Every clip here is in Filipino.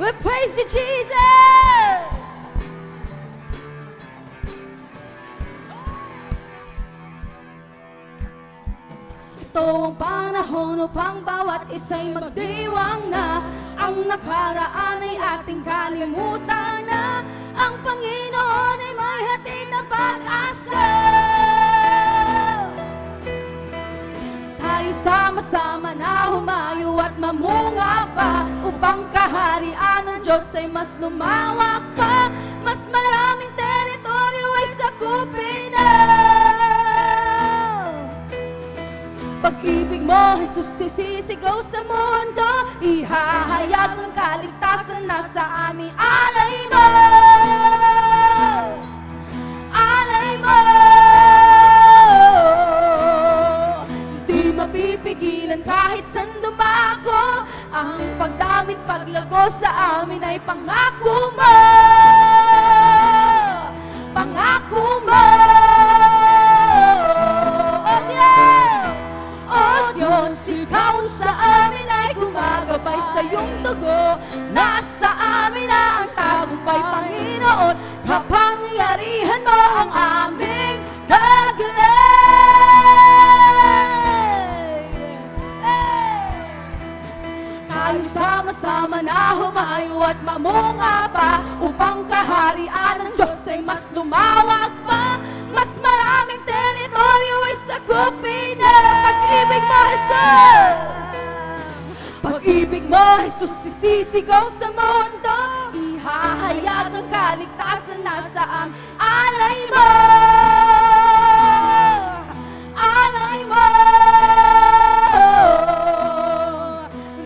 We praise you, Jesus! Ito ang panahon upang bawat isa'y magdiwang na ang nakaraan ay ating kalimutan na ang Panginoon ay may hatid na pag-asa. Tayo sama-sama na humayo at mamunga pa upang kaharian ng Diyos ay mas lumawak pa, mas maraming teritoryo ay sakupin na. Pag-ibig mo, Jesus, sisisigaw sa mundo, ihahayag ang kaligtasan na sa aming alay mo. Alay mo. Di mapipigilan kahit saan dumako, ang pagdamit paglago sa amin ay pangako mo. Pangako mo. Diyos, ikaw sa amin ay gumagabay sa iyong dugo. Nasa amin na ang tagumpay, Panginoon. Kapangyarihan mo ang aming taglay. Tayo sama-sama na humayo at mamunga pa upang kaharian ng Diyos ay mas lumawak pa, mas maraming teritoryo ay sakupin na. Pag-ibig mo, Jesus! Pag-ibig mo, Jesus, sisisigaw sa mundo, ihahayag ang kaligtasan na sa ang alay mo. Alay mo.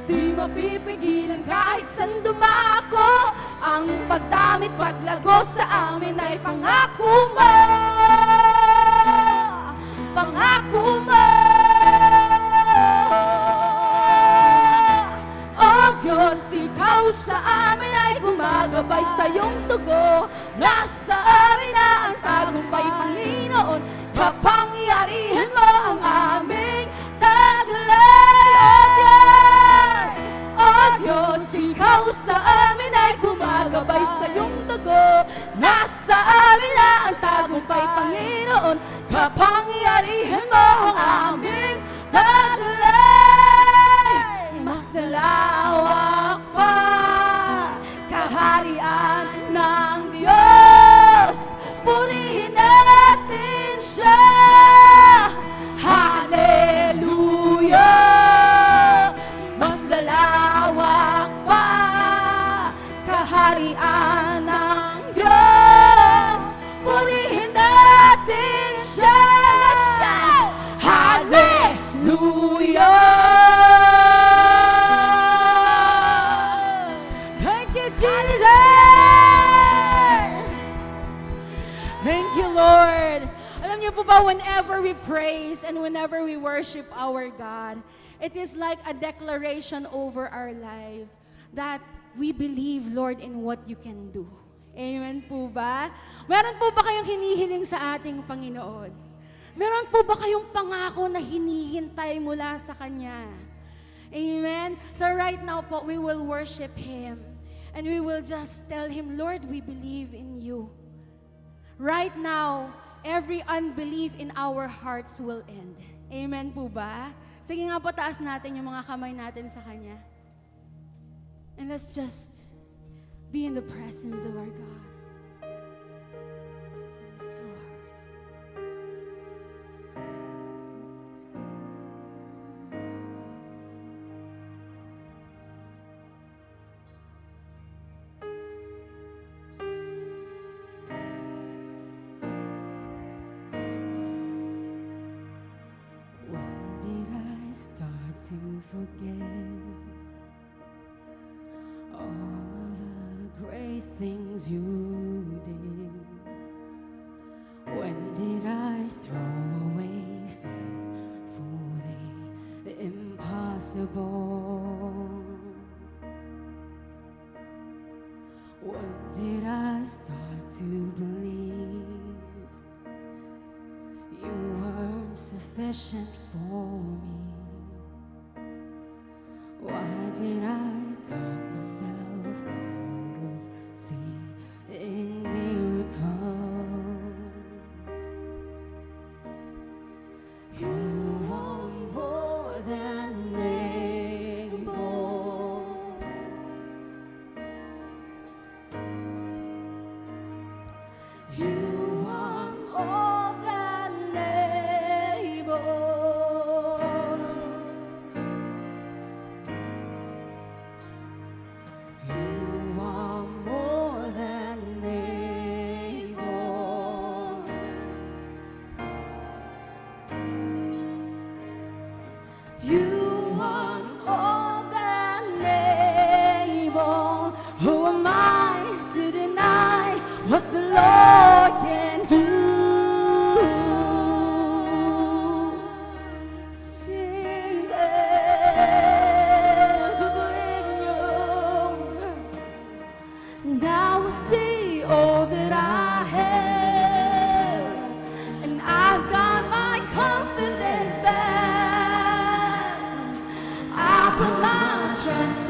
Di mapipigilan kahit saan dumako, ang pagdamit paglago sa amin ay pangako mo. Pangako mo. Oh Diyos, ikaw sa amin ay gumagabay sa iyong dugo. Nasa amin na ang tagumpay, Panginoon. Kapangyarihan mo ang aming taglay. Oh Diyos, ikaw sa amin ay gumagabay sa iyong dugo. Nasa amin na ang tagumpay, Panginoon. Kapangyarihan mo ang aming taglay. Mas nalawak pa kaharian ng Diyos. Purihin natin siya. Hallelujah. Mas lalawak pa kaharian ng Diyos. Purihin natin siya. Hallelujah. Thank you, Jesus. Thank you, Lord. Alam niyo po ba, whenever we praise and whenever we worship our God, it is like a declaration over our life that we believe, Lord, in what you can do. Amen po ba? Meron po ba kayong hinihiling sa ating Panginoon? Meron po ba kayong pangako na hinihintay mula sa Kanya? Amen? So right now po, we will worship Him. And we will just tell Him, Lord, we believe in you. Right now, every unbelief in our hearts will end. Amen po ba? Sige nga po, taas natin yung mga kamay natin sa Kanya. And let's just be in the presence of our God. Yes, Lord. To forget all of the great things you did. When did I throw away faith for the impossible? When did I start to believe you weren't sufficient for me? Why did I talk myself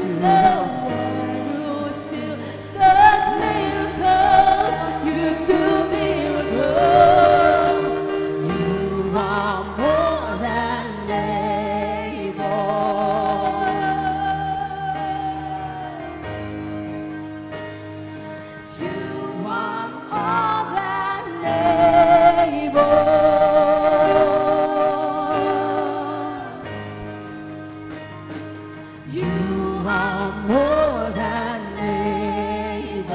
to the one who still does miracles. You do miracles. You are more than able. You are more than able. You are more than able.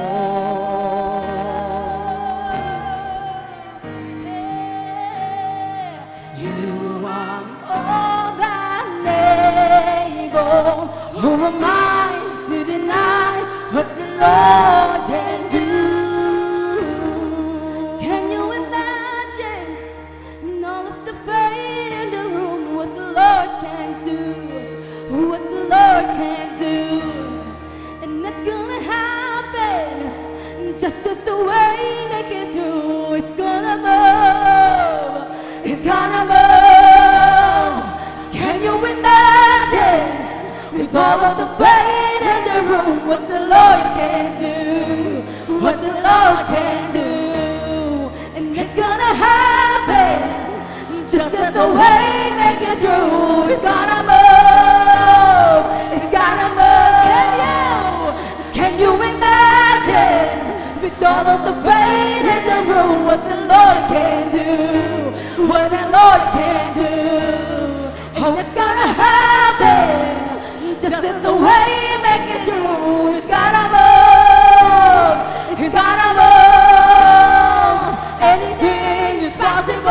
You are more than able. Who am I to deny what the Lord can do? Can you imagine in all of the fate in the room what the Lord can do? What the Lord can do? And that's gonna happen just as the way make it through. It's gonna move. It's gonna move. Can you imagine with all of the fate in the room what the Lord can do? What the Lord can do? And it's gonna happen just as the way make it through. It's gonna move. It's gonna move. Can you imagine with all of the fate in the room what the Lord can do? What the Lord can do? Oh, it's gonna happen just as the way make it through. It's gonna move. It's gonna move. Anything is possible.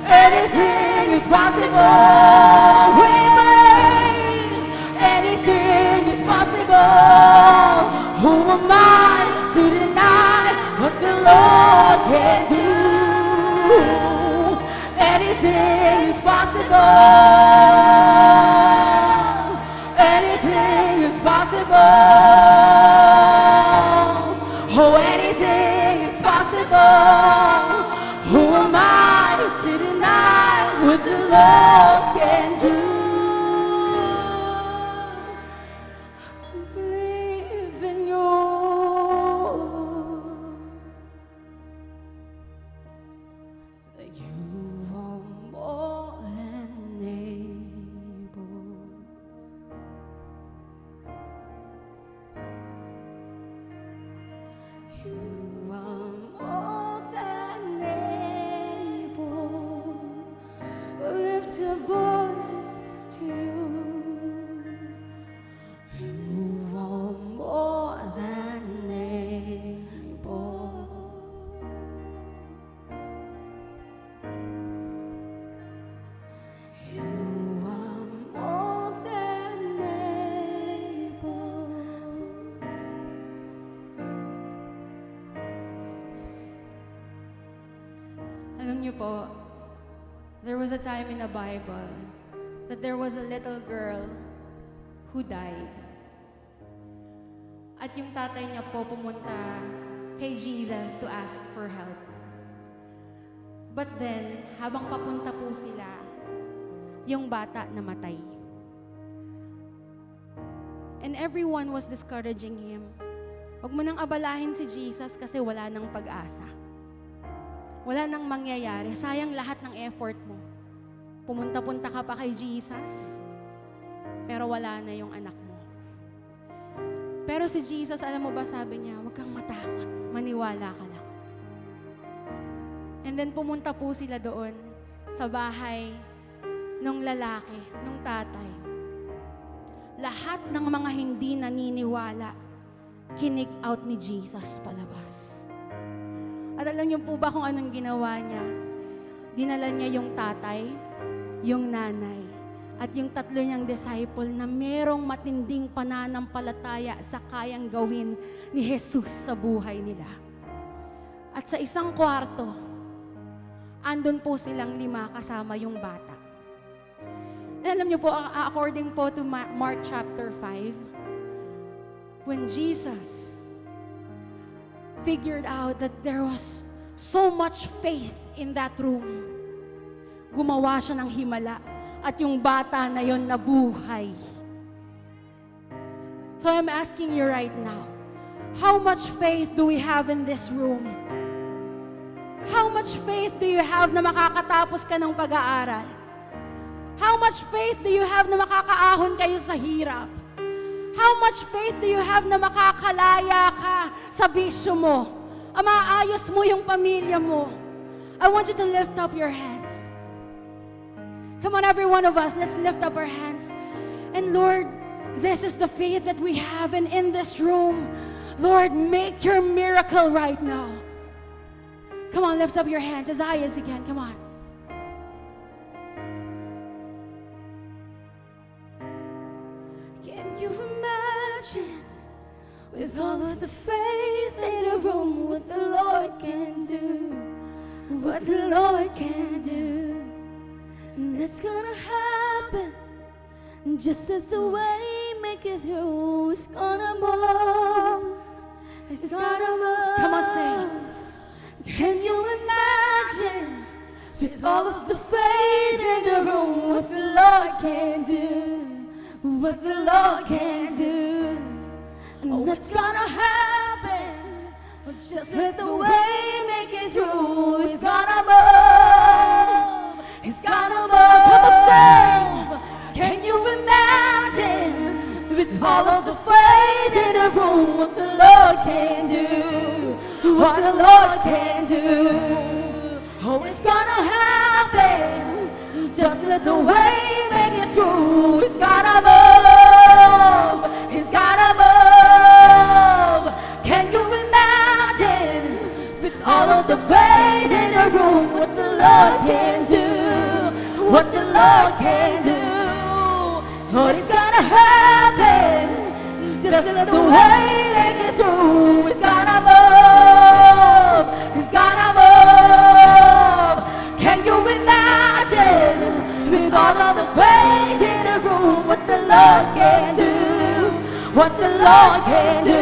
Anything is possible. We believe anything is possible. Who am I to deny what the Lord can do? Anything is possible. Anything is possible. Oh, anything is possible. Who am I to deny what the Lord can do? Believe in you. That you are more than able. You are more than able. Lift your voices to you. You are more than able. You are more than able. Alam niyo po, there was a time in the Bible that there was a little girl who died. At yung tatay niya po pumunta kay Jesus to ask for help. But then, habang papunta po sila, yung bata namatay. And everyone was discouraging him. Huwag mo nang abalahin si Jesus kasi wala nang pag-asa. Wala nang mangyayari. Sayang lahat ng effort mo. Pumunta-punta ka pa kay Jesus, pero wala na yung anak mo. Pero si Jesus, alam mo ba, sabi niya, huwag kang matakot. Maniwala ka lang. And then pumunta po sila doon sa bahay nung lalaki, nung tatay. Lahat ng mga hindi naniniwala, kinig out ni Jesus palabas. At alam niyo po ba kung anong ginawa niya? Dinala niya yung tatay, yung nanay, at yung tatlo niyang disciple na merong matinding pananampalataya sa kayang gawin ni Jesus sa buhay nila. At sa isang kwarto, andun po silang 5 kasama yung bata. And alam niyo po, according po to Mark chapter 5, when Jesus figured out that there was so much faith in that room, gumawa siya ng himala at yung bata na yon nabuhay. So I'm asking you right now, how much faith do we have in this room? How much faith do you have na makakatapos ka ng pag-aaral? How much faith do you have na makakaahon kayo sa hirap? How much faith do you have na makakalaya ka sa bisyo mo? Maayos mo yung pamilya mo? I want you to lift up your hands. Come on, every one of us, let's lift up our hands. And Lord, this is the faith that we have, and in this room, Lord, make your miracle right now. Come on, lift up your hands as high as you can. Come on. Can you imagine, with all of the faith in a room, what the Lord can do? What the Lord can do? And it's gonna happen, just as the way make it through. It's gonna move. It's gonna move. Come on, sing. Can you imagine, with all of the faith in the room, what the Lord can do? What the Lord can do? And it's gonna happen, just let the way make it through. It's gonna move. It's gonna move. Come on, sing. Can you imagine, with all of the faith in the room, what the Lord can do? What the Lord can do? Oh, it's gonna happen, just let the way make it through. It's gonna move. It's gonna move. Can you imagine, with all of the faith in the room, what the Lord can do? What the Lord can do? Oh, it's gonna happen, just let the way make it through. It's gonna move. It's gonna move. Can you imagine, with all of the faith in the room, what the Lord can do? What the Lord can do?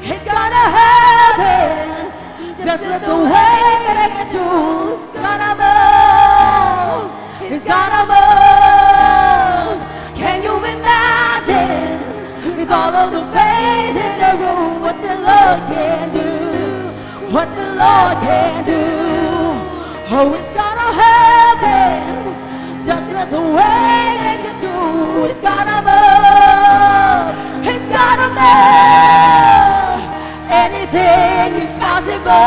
It's gonna happen, just let the way make it through. It's gonna move. It's gonna move. Can you imagine, with all of the faith in the room, what the Lord can do? What the Lord can do? Oh, it's gonna happen, just let the way make it through. It's gonna move. It's gonna move. Anything is possible.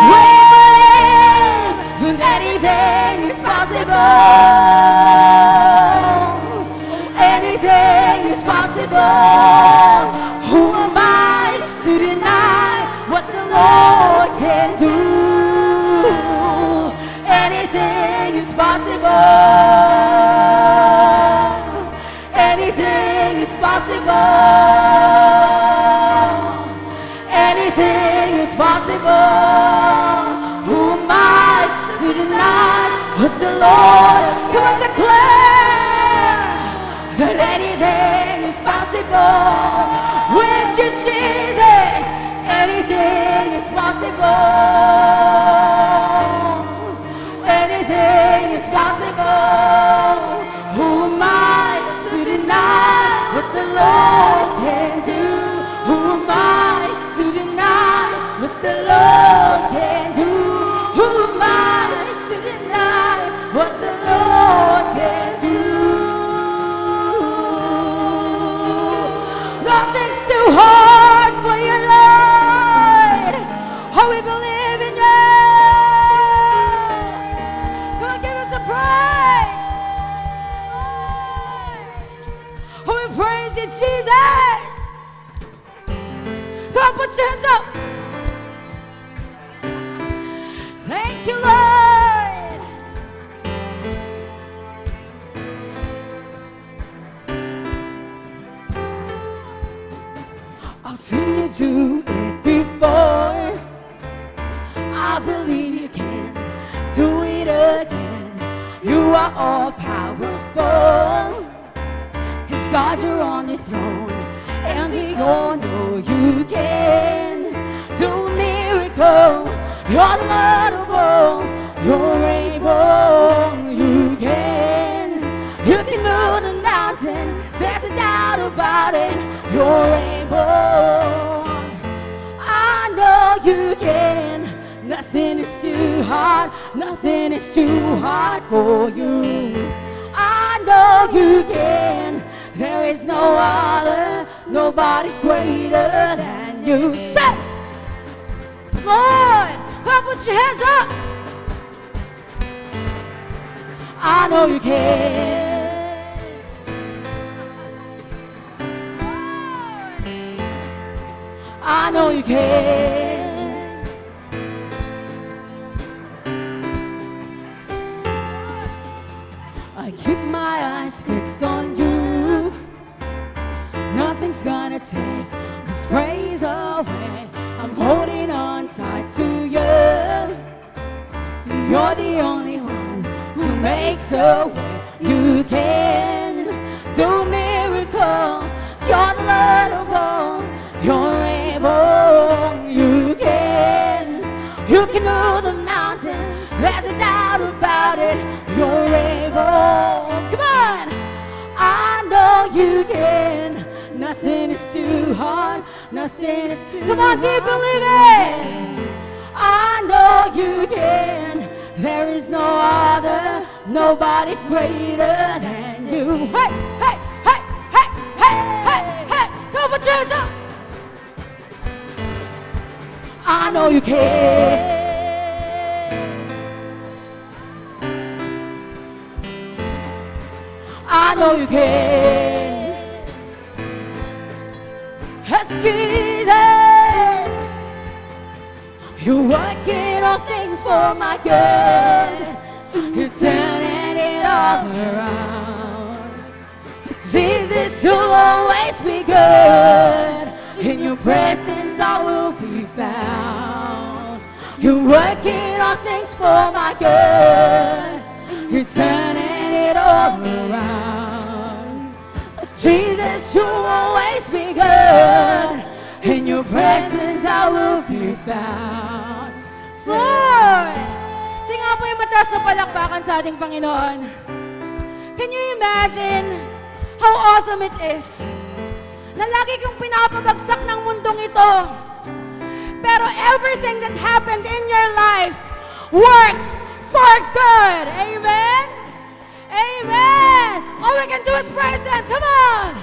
We believe that anything is possible. Anything is possible. Who am I to deny what the Lord can do? Anything is possible. Anything is possible. Anything is possible. Who am I to deny what the Lord? Come on, declare that anything is possible. With you, Jesus, anything is possible. Anything is possible. Who am I to deny what the Lord can do? Who am I to deny what the Lord can do? Who am I to deny what the Lord can do? Nothing's too hard for you, Lord. Oh, we believe in you. Come on, give us a praise. Oh, we praise you, Jesus. Come on, put your hands up. Thank you, Lord. I've seen you do it before. I believe you can do it again. You are all powerful. 'Cause God, you're on your throne, and we all know you can do miracles. You're the Lord of all. You're able. You can. about it. You're able. I know you can. Nothing is too hard. Nothing is too hard for you. I know you can. There is no other, nobody greater than you. Say, Lord, come put your hands up. I know you can. I know you can. I keep my eyes fixed on you. Nothing's gonna take this praise away. I'm holding on tight to you. You're the only one who makes a way. You can do miracle. You're the Lord of all. You're able. You can move the mountain. There's no doubt about it. You're able. Come on. I know you can. Nothing is too hard. Nothing is too hard. Come on, do you believe it? I know you can. There is no other, nobody greater than you. Hey, hey, hey, hey, hey, hey, hey. Come on, put your hands up. I know you can. I know you can. Yes, Jesus. You're working all things for my good. You're turning it all around. Jesus, you'll always be good. In your presence I will be found. You're working all things for my good. You're turning it all around. Jesus, you'll always be good. In your presence I will be found. Lord! Sing nga po yung mataas na palakpakan sa ating Panginoon. Can you imagine how awesome it is na lagi kang pinapabagsak ng mundong ito, pero everything that happened in your life works for good. Amen? Amen! All we can do is praise Him. Come on!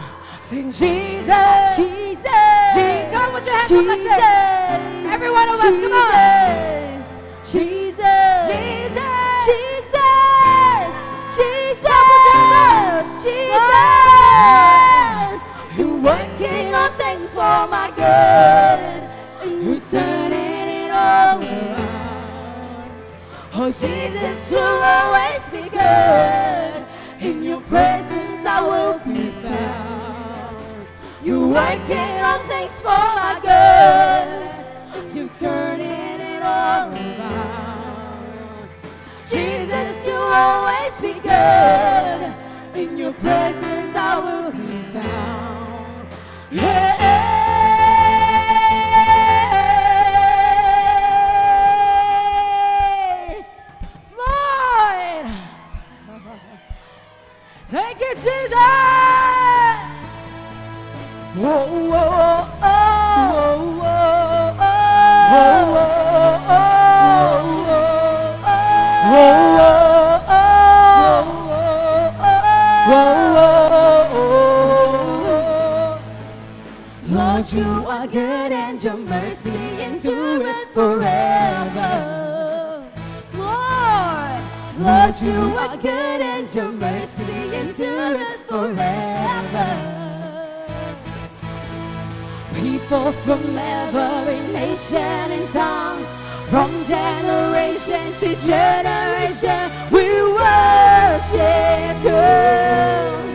Sing Jesus! Jesus! Jesus! Come on, put your hands up like this. Every one of us, come on! Jesus! Jesus! Jesus! Jesus! Come on, put your hands up. Jesus! You're working all things for my good. You're turning it all around. Oh, Jesus, you'll always be good. In your presence I will be found. You're working all things for my good. You're turning it all around. Jesus, you'll always be good. In your presence I will be found. Yeah. Lord. Thank you, Jesus. Whoa, whoa, oh. Whoa, whoa, oh. Whoa, whoa, oh. Whoa, whoa, oh. Whoa, whoa, oh. Lord, you are good and your mercy endureth forever. Lord, you are good and your mercy endureth forever. People from every nation and tongue, from generation to generation, we worship you.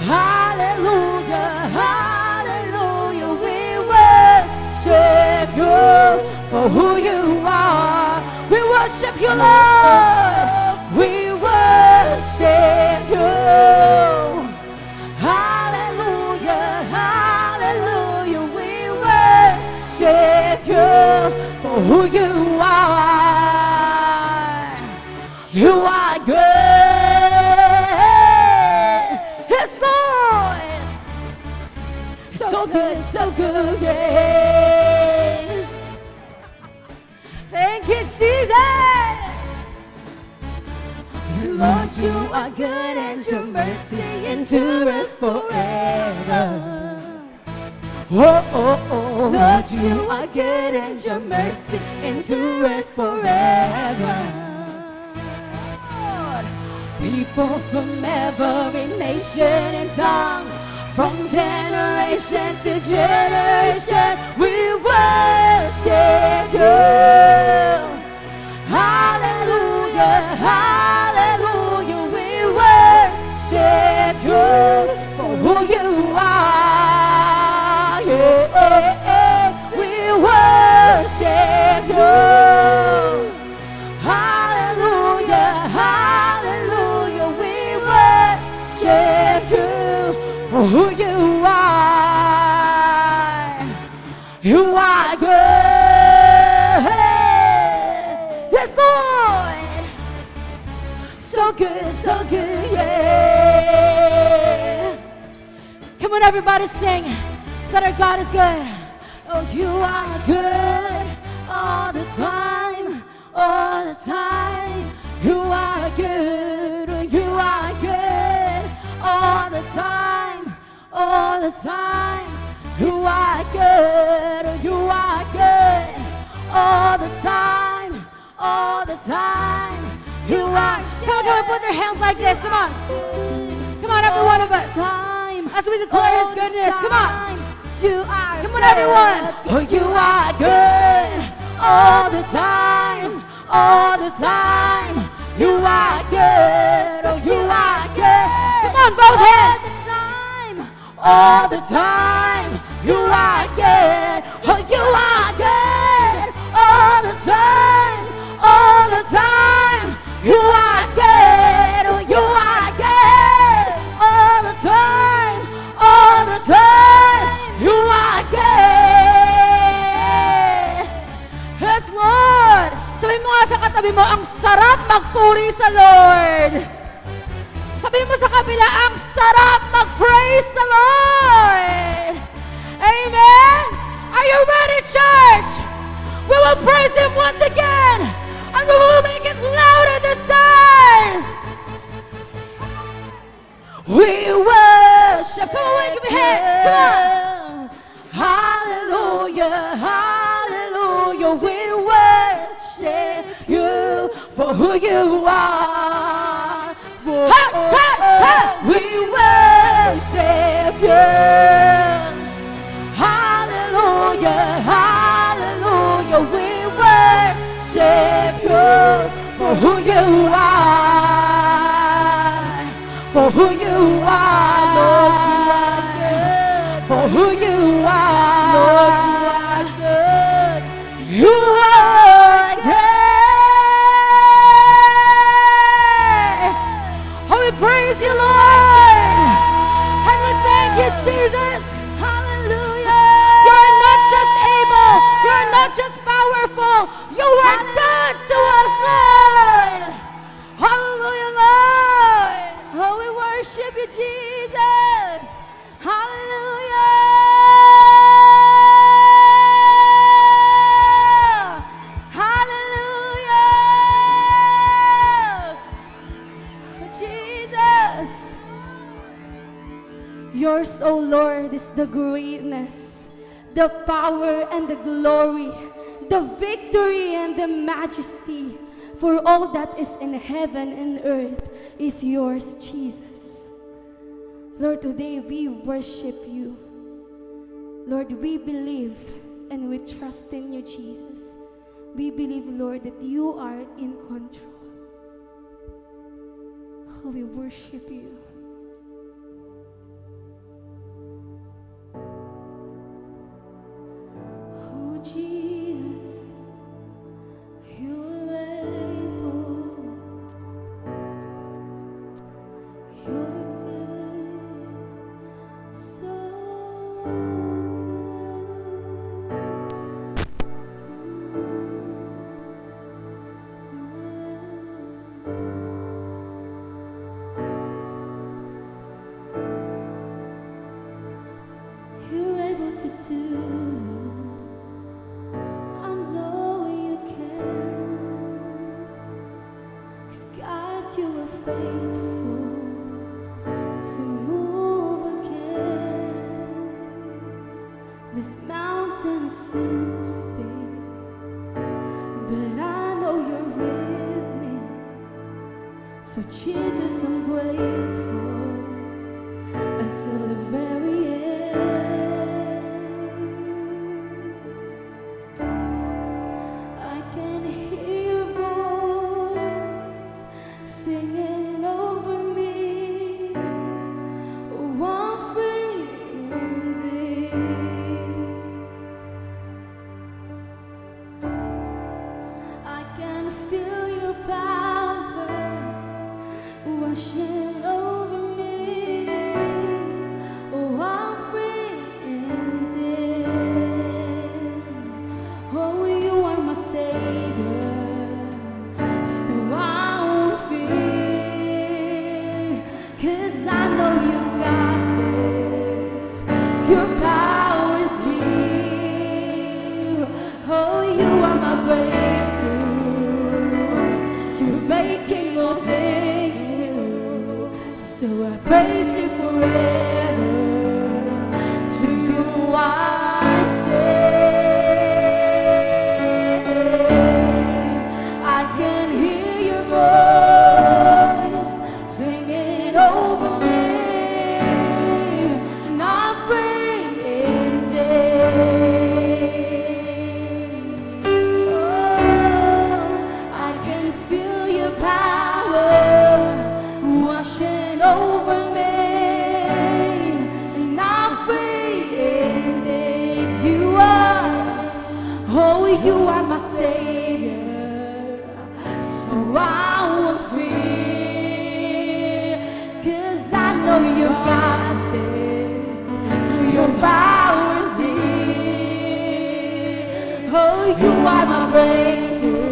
Hallelujah, hallelujah, we worship you for who you are. We worship you, Lord. We worship you. Hallelujah, hallelujah. We worship you for who you are. You are good. Yes, Lord. good and your mercy endureth forever. Oh, oh, oh, Lord, you are good and your mercy endureth forever. People from every nation and tongue, from generation to generation, we worship you. Hallelujah, hallelujah, we worship you for who you are. Yeah, we worship you. Hallelujah, hallelujah, we worship you for who you are. You are good. Yes, Lord. So good, yeah. Come on, everybody sing that our God is good. Oh, you are good all the time, all the time. You are good, oh, you are good all the time, all the time. You are good, oh, you are good all the time, all the time. You are. Come on, put your hands like this. Come on. Come on, every one of us. As we declare His goodness. Come on. You are. Come on, everyone. Oh, you are good all the time, all the time. You are good. Oh, you are good. Come on, both hands. All the time. You are good. Oh, you are good all the time, all the time. You are good. Oh, you are good all the time, all the time. You are good. Yes, Lord. Sabi mo nga sa katabi mo, ang sarap magpuri sa Lord. Sabi mo sa kabila, ang sarap mag-praise sa Lord. Amen? Are you ready, church? We will praise Him once again. And we will make it louder this time. We worship. Come on, wave your hands. Come on. Hallelujah, hallelujah. We worship you for who you are. Ha, ha, ha. We worship you. Hallelujah, hallelujah. We worship you for who you are. For who you are, Lord, you are good. For who you are, Lord, you are good. You are good. Oh, we praise you, Lord. And we thank you, Jesus. Hallelujah. You're not just able. You're not just powerful. You are good to us, Lord. Hallelujah, Lord. Oh, we worship you, Jesus. Hallelujah. Hallelujah. Jesus. Yours, O Lord, is the greatness, the power and the glory, the victory and the majesty. For all that is in heaven and earth is yours, Jesus. Lord, today we worship you. Lord, we believe and we trust in you, Jesus. We believe, Lord, that you are in control. Oh, we worship you. Oh, Jesus, you're able. You're good, so good. You're able to do it. I know you can. 'Cause God, you are faithful. So Jesus, I'm grateful until the very end. I can hear your voice singing over me. Oh, I'm free indeed. I can feel your power washing over me. Oh, I'm free indeed. Oh, you are my Savior, so I won't fear, 'cause I know you've got this. Your power's here. Oh, you are my breakthrough. You're making all things new. So I praise you forever. To you I sing. I can hear your voice singing over me, and I'm free indeed. Oh, I can feel your power washing over me, and I'm free indeed. You are, oh, you are my Savior, so I won't fear, 'cause I know you've got this. Your power's here. Oh, you are my breakthrough.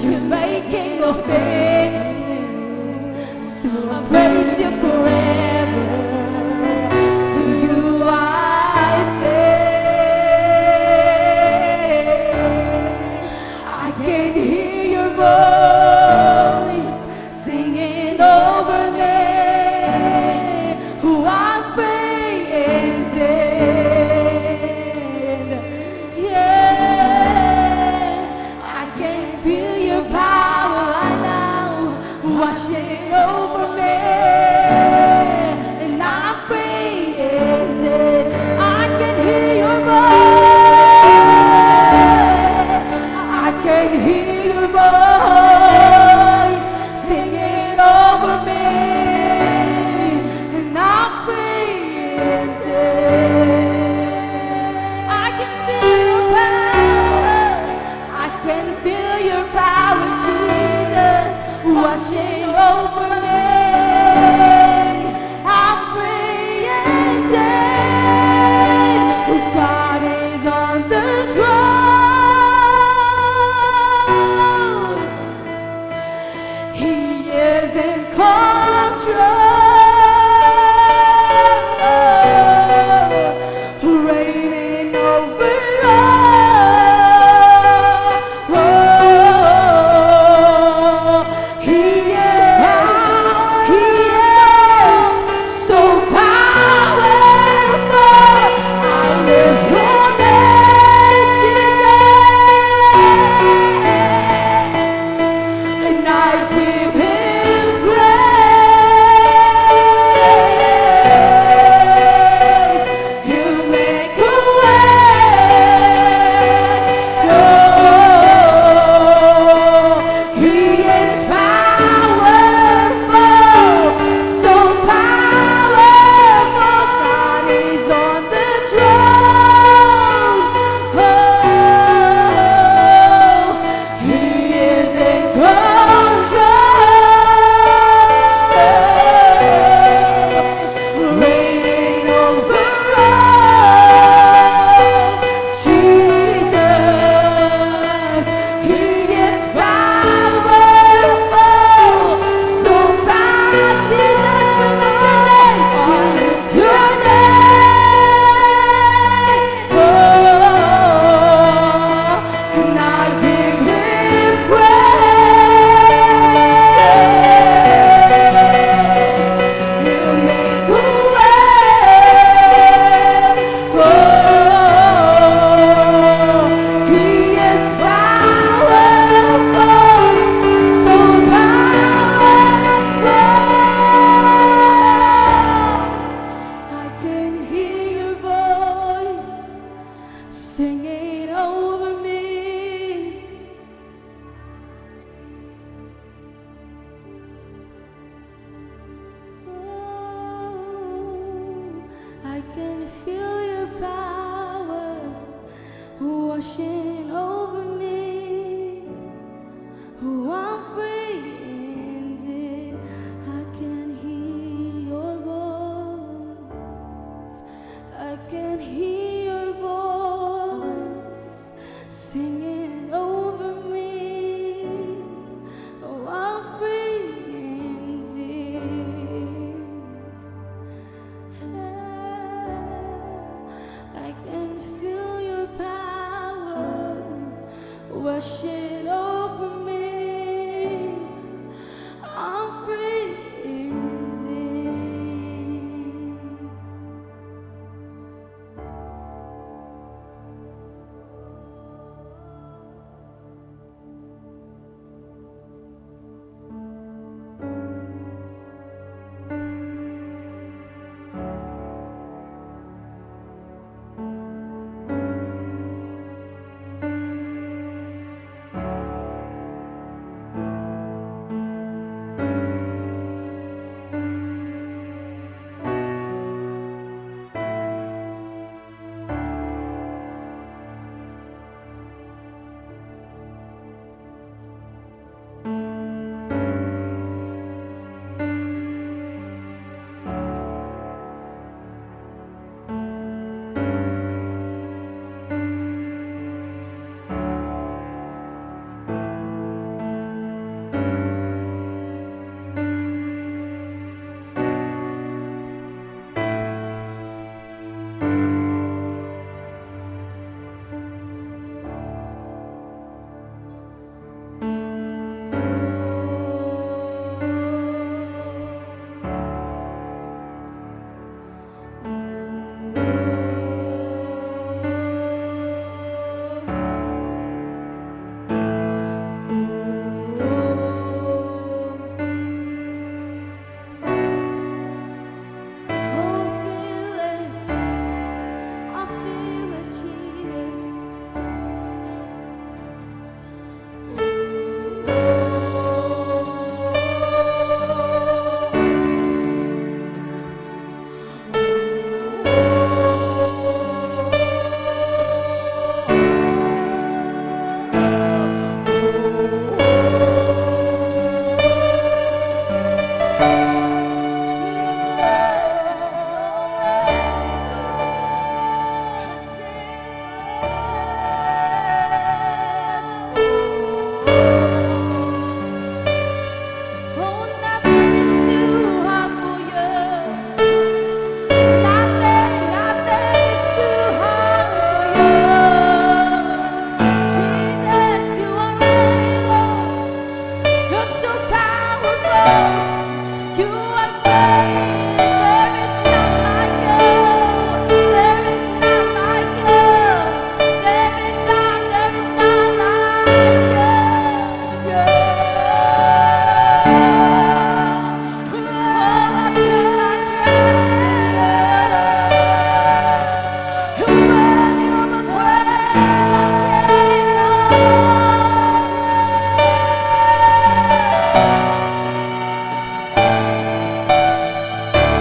You're making all things new. So I praise you forever. To you I sing. I can hear your voice singing over me. Oh, I'm free indeed. Yeah, I can feel your power right now washing over me. washing over me. Oh, I'm free indeed. I can hear your voice. I can hear your voice singing over me. Oh, I'm free indeed. I can feel your power washing over me. I'm free indeed. I feel it, Jesus. Oh, nothing is too hard for you. Nothing is too hard for you. Jesus, you are able. You're so powerful. You are great. There is none like you. There is none like you. There is none like you. Oh,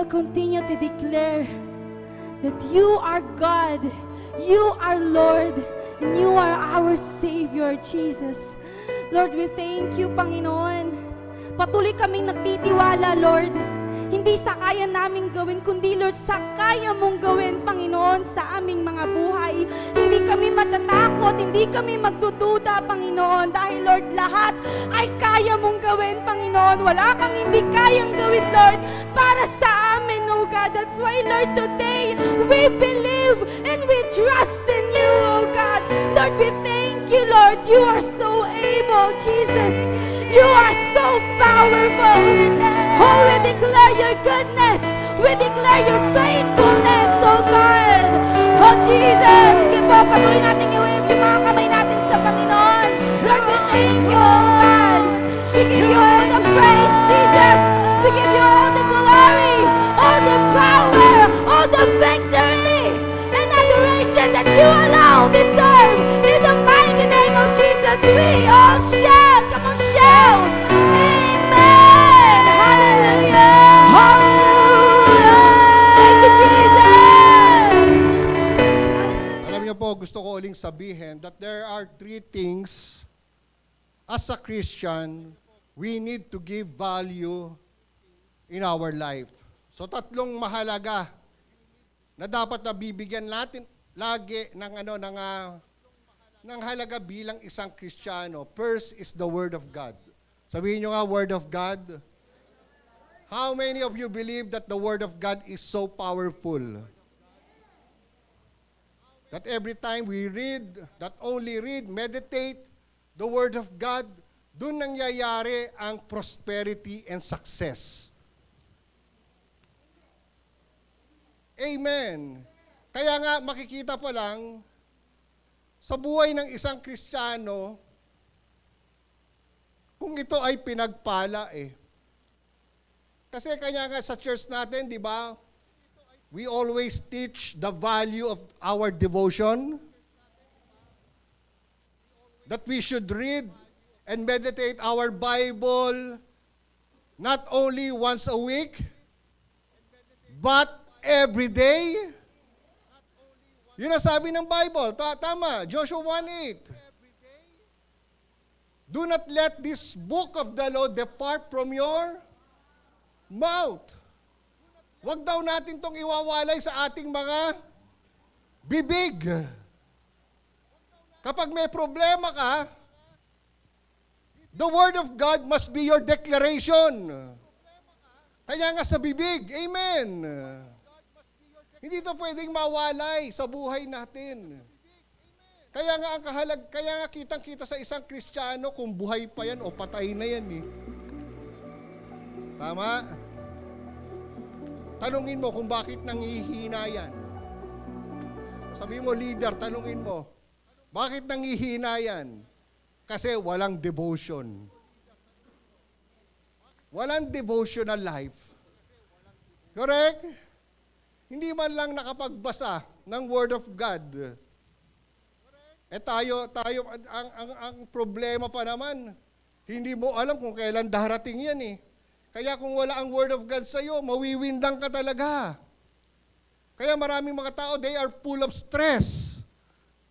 will continue to declare that you are God, you are Lord, and you are our Savior, Jesus. Lord, we thank you, Panginoon. Patuloy kaming nagtitiwala, Lord. Hindi sa kaya naming gawin, kundi Lord, sa kaya mong gawin, Panginoon, sa aming mga buhay. Hindi kami matatakot, hindi kami magdududa, Panginoon, dahil Lord, lahat ay kaya mong gawin, Panginoon. Wala kang hindi kayang gawin, Lord, para sa amin, oh God. That's why, Lord, today, we believe and we trust in you, oh God. Lord, we thank you, Lord. You are so able, Jesus. You are so powerful. Oh, we declare your goodness. We declare your faithfulness, oh God. Oh, Jesus. Sige po, patuloy natin i-wave yung mga kamay natin sa Panginoon. Lord, we thank you, oh God. We give you all the praise, Jesus. We give you all the glory, all the power, all the victory, and adoration that you alone deserve. In the mighty name of Jesus, we all shout. Come on, shout. Amen. Hallelujah. Hallelujah. Thank you, Jesus. Alam niyo po, gusto ko uling sabihin that there are three things as a Christian we need to give value in our life. So tatlong mahalaga na dapat nabibigyan natin lagi ng halaga bilang isang Kristiyano. First is the Word of God. Sabihin nyo nga, Word of God. How many of you believe that the Word of God is so powerful? That every time we read, not only read, meditate the Word of God, dun nangyayari ang prosperity and success. Amen. Kaya nga makikita pa lang sa buhay ng isang Kristiyano kung ito ay pinagpala eh. Kasi kanya nga sa church natin, di ba? We always teach the value of our devotion. That we should read and meditate our Bible not only once a week, but every day. Yun ang sabi ng Bible. Tama, Joshua 1:8. Do not let this book of the law depart from your mouth. Huwag daw natin tong iwawalay sa ating mga bibig. Kapag may problema ka, the Word of God must be your declaration. Kaya nga sa bibig, amen. Hindi ito pwedeng mawalay sa buhay natin. Kaya nga kaya nga kitang-kita sa isang Kristiyano kung buhay pa yan o patay na yan eh. Tama? Tanungin mo kung bakit nangihina yan. Sabi mo, leader, tanungin mo, bakit nangihina yan? Kasi walang devotion. Walang devotional life. Correct? Hindi man lang nakapagbasa ng Word of God. Ang problema pa naman, hindi mo alam kung kailan darating yan eh. Kaya kung wala ang Word of God sa'yo, mawiwindang ka talaga. Kaya maraming mga tao, they are full of stress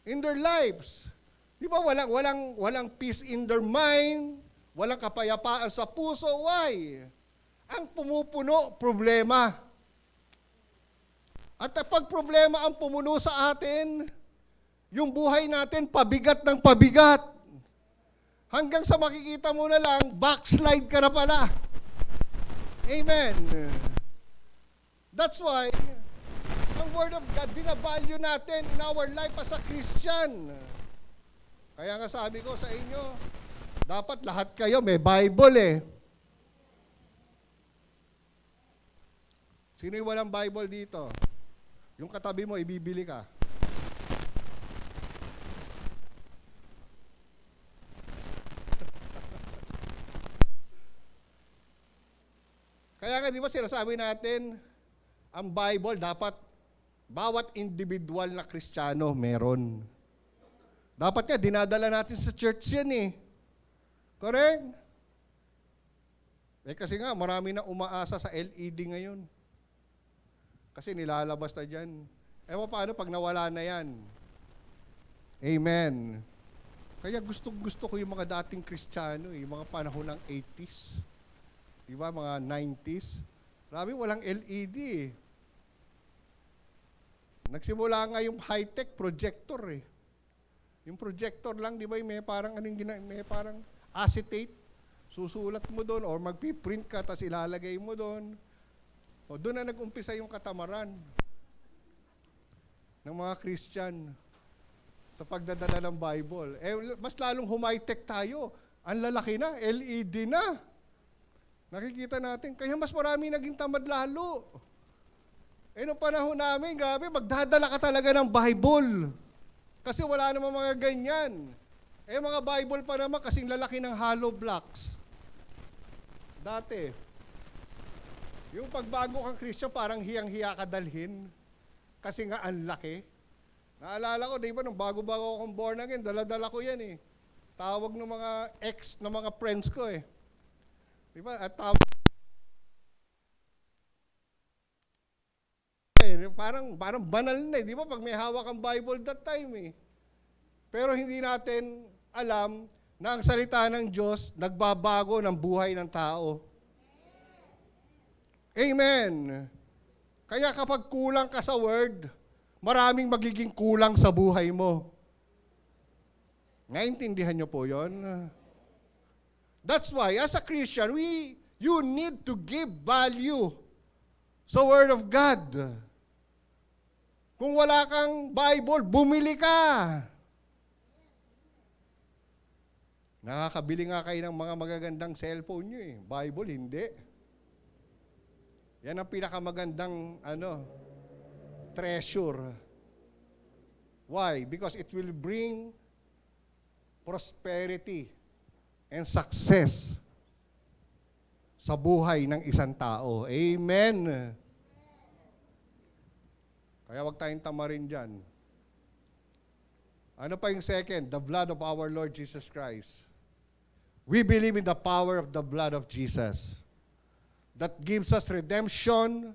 in their lives. Di ba walang peace in their mind, walang kapayapaan sa puso. Why? Ang pumupuno, problema. At pag problema ang pumuno sa atin, yung buhay natin pabigat ng pabigat. Hanggang sa makikita mo na lang, backslide ka na pala. Amen. That's why, ang Word of God, binavalue natin in our life as a Christian. Kaya nga sabi ko sa inyo, dapat lahat kayo may Bible eh. Sino yung walang Bible dito? Yung katabi mo, ibibili ka. Kaya nga, di ba sinasabi natin, ang Bible dapat bawat individual na Kristiyano meron. Dapat nga, dinadala natin sa church yan eh. Correct? Eh kasi nga, marami na umaasa sa LED ngayon. Kasi nilalabas na dyan. Paano pag nawala na yan? Amen. Kaya gusto ko yung mga dating Kristiyano, yung mga panahon ng 80s. Diba, mga 90s. Grabe, walang LED eh. Nagsimula nga yung high-tech projector eh. Yung projector lang, di ba, may parang may parang acetate. Susulat mo doon or magpiprint ka tapos ilalagay mo doon. O doon na nag-umpisa yung katamaran ng mga Christian sa pagdadala ng Bible. Mas lalong high-tech tayo. Ang lalaki na, LED na. Nakikita natin, kaya mas marami naging tamad lalo. Noong panahon namin, grabe, magdadala ka talaga ng Bible. Kasi wala namang mga ganyan. Mga Bible pa naman kasing lalaki ng hollow blocks. Dati, yung pagbago kang Christian, parang hiyang-hiya ka dalhin. Kasi nga ang laki. Naalala ko, di ba, nung bago-bago akong born again, dala-dala ko yan eh. Tawag ng mga ex na mga friends ko eh. Di ba? At tawag parang banal na eh. Di ba? Pag may hawak ang Bible that time eh. Pero hindi natin alam na ang salita ng Diyos nagbabago ng buhay ng tao. Amen. Kaya kapag kulang ka sa word, maraming magiging kulang sa buhay mo. Naintindihan niyo po yon? That's why, as a Christian, you need to give value sa Word of God. Kung wala kang Bible, bumili ka. Nakakabili nga kayo ng mga magagandang cellphone nyo eh. Bible, hindi. Yan ang pinakamagandang treasure. Why? Because it will bring prosperity and success sa buhay ng isang tao. Amen. Kaya wag tayong tamarin dyan. Ano pa yung second? The blood of our Lord Jesus Christ. We believe in the power of the blood of Jesus that gives us redemption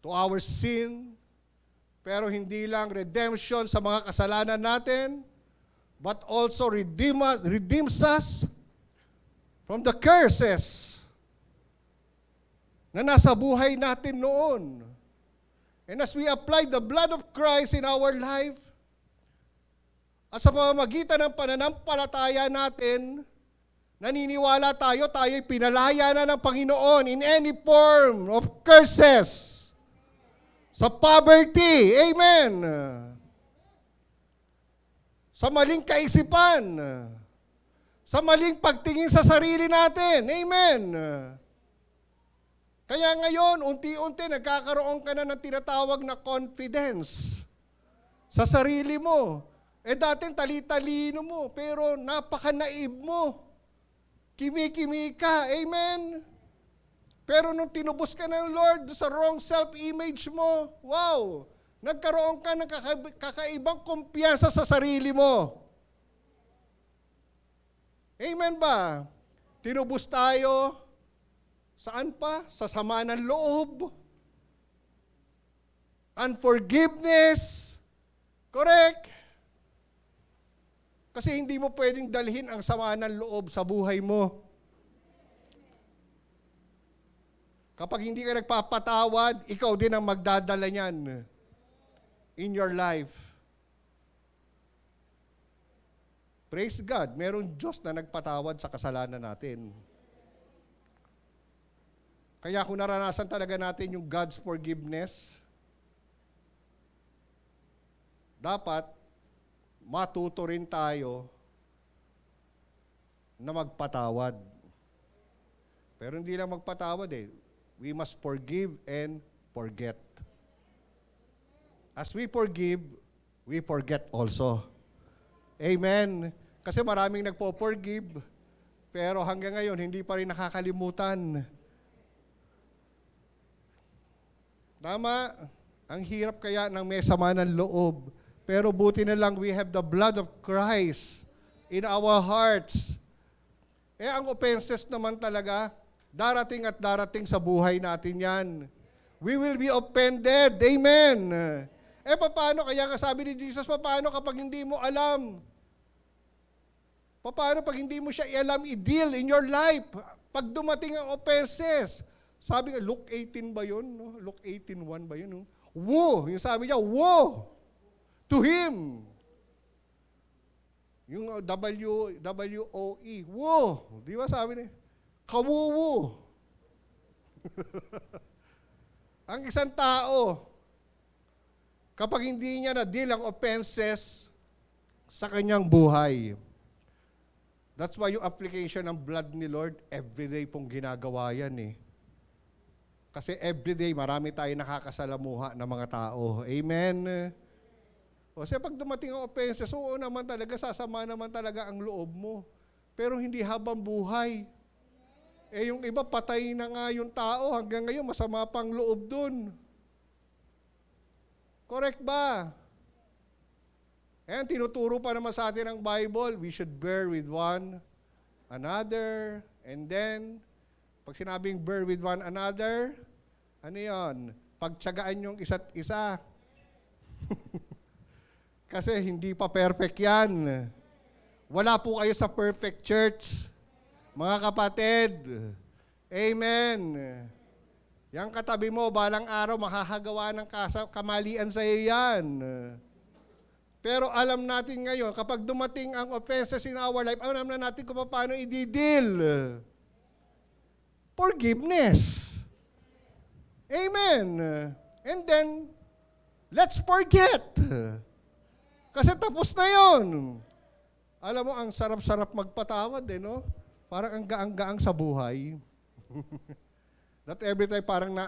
to our sin, pero hindi lang redemption sa mga kasalanan natin, but also redeems us from the curses na nasa buhay natin noon. And as we apply the blood of Christ in our life, at sa pamamagitan ng pananampalataya natin, naniniwala tayo'y pinalaya na ng Panginoon in any form of curses. Sa poverty, amen. Sa maling kaisipan, sa maling pagtingin sa sarili natin, amen. Kaya ngayon, unti-unti nagkakaroon ka na ng tinatawag na confidence sa sarili mo. Dating tali-talino mo, pero napaka-naib mo. Kimi-kimi ka, amen? Pero nung tinubos ka ng Lord sa wrong self-image mo, wow, nagkaroon ka ng kakaibang kumpiyansa sa sarili mo. Amen ba? Tinubos tayo, saan pa? Sa sama ng loob. Unforgiveness. Correct? Kasi hindi mo pwedeng dalhin ang sama ng loob sa buhay mo. Kapag hindi ka nagpapatawad, ikaw din ang magdadala niyan in your life. Praise God, meron Diyos na nagpatawad sa kasalanan natin. Kaya kung naranasan talaga natin yung God's forgiveness, dapat matuto rin tayo na magpatawad. Pero hindi lang magpatawad eh. We must forgive and forget. As we forgive, we forget also. Amen. Kasi maraming nagpo-forgive, pero hanggang ngayon, hindi pa rin nakakalimutan. Tama, ang hirap kaya ng may sama ng loob. Pero buti na lang we have the blood of Christ in our hearts. Ang offenses naman talaga, darating at darating sa buhay natin yan. We will be offended. Amen. Paano? Kaya nga sabi ni Jesus, paano kapag hindi mo alam? Paano pag hindi mo siya alam i-deal in your life? Pag dumating ang offenses. Sabi nga, Luke 18 ba yun? No? Luke 18:1 ba yun? No? Woe! Yung sabi niya, woe to him. Yung W-O-E. Woe! Di ba sabi niya? Kawuwu. Ang isang tao, kapag hindi niya na-deal ang offenses sa kanyang buhay, that's why yung application ng blood ni Lord, everyday pong ginagawa yan eh. Kasi everyday, marami tayo nakakasalamuha ng mga tao. Amen? O siya, pag dumating ang offenses, oo naman talaga, sasama naman talaga ang loob mo. Pero hindi habang buhay. Yung iba, patay na nga yung tao. Hanggang ngayon, masama pang loob dun. Correct ba? Tinuturo pa naman sa atin ang Bible, we should bear with one another. And then, pag sinabing bear with one another, ano yun? Pagtiyagaan yung isa't isa. Kasi hindi pa perfect yan. Wala po kayo sa perfect church. Mga kapatid, amen. Yang katabi mo, balang araw, makahagawa ng kamalian sa iyo yan. Pero alam natin ngayon, kapag dumating ang offenses in our life, alam na natin kung paano i-deal. Forgiveness. Amen. And then, let's forget. Kasi tapos na yon. Alam mo, ang sarap-sarap magpatawad no? Parang ang gaang-gaang sa buhay. Not every time parang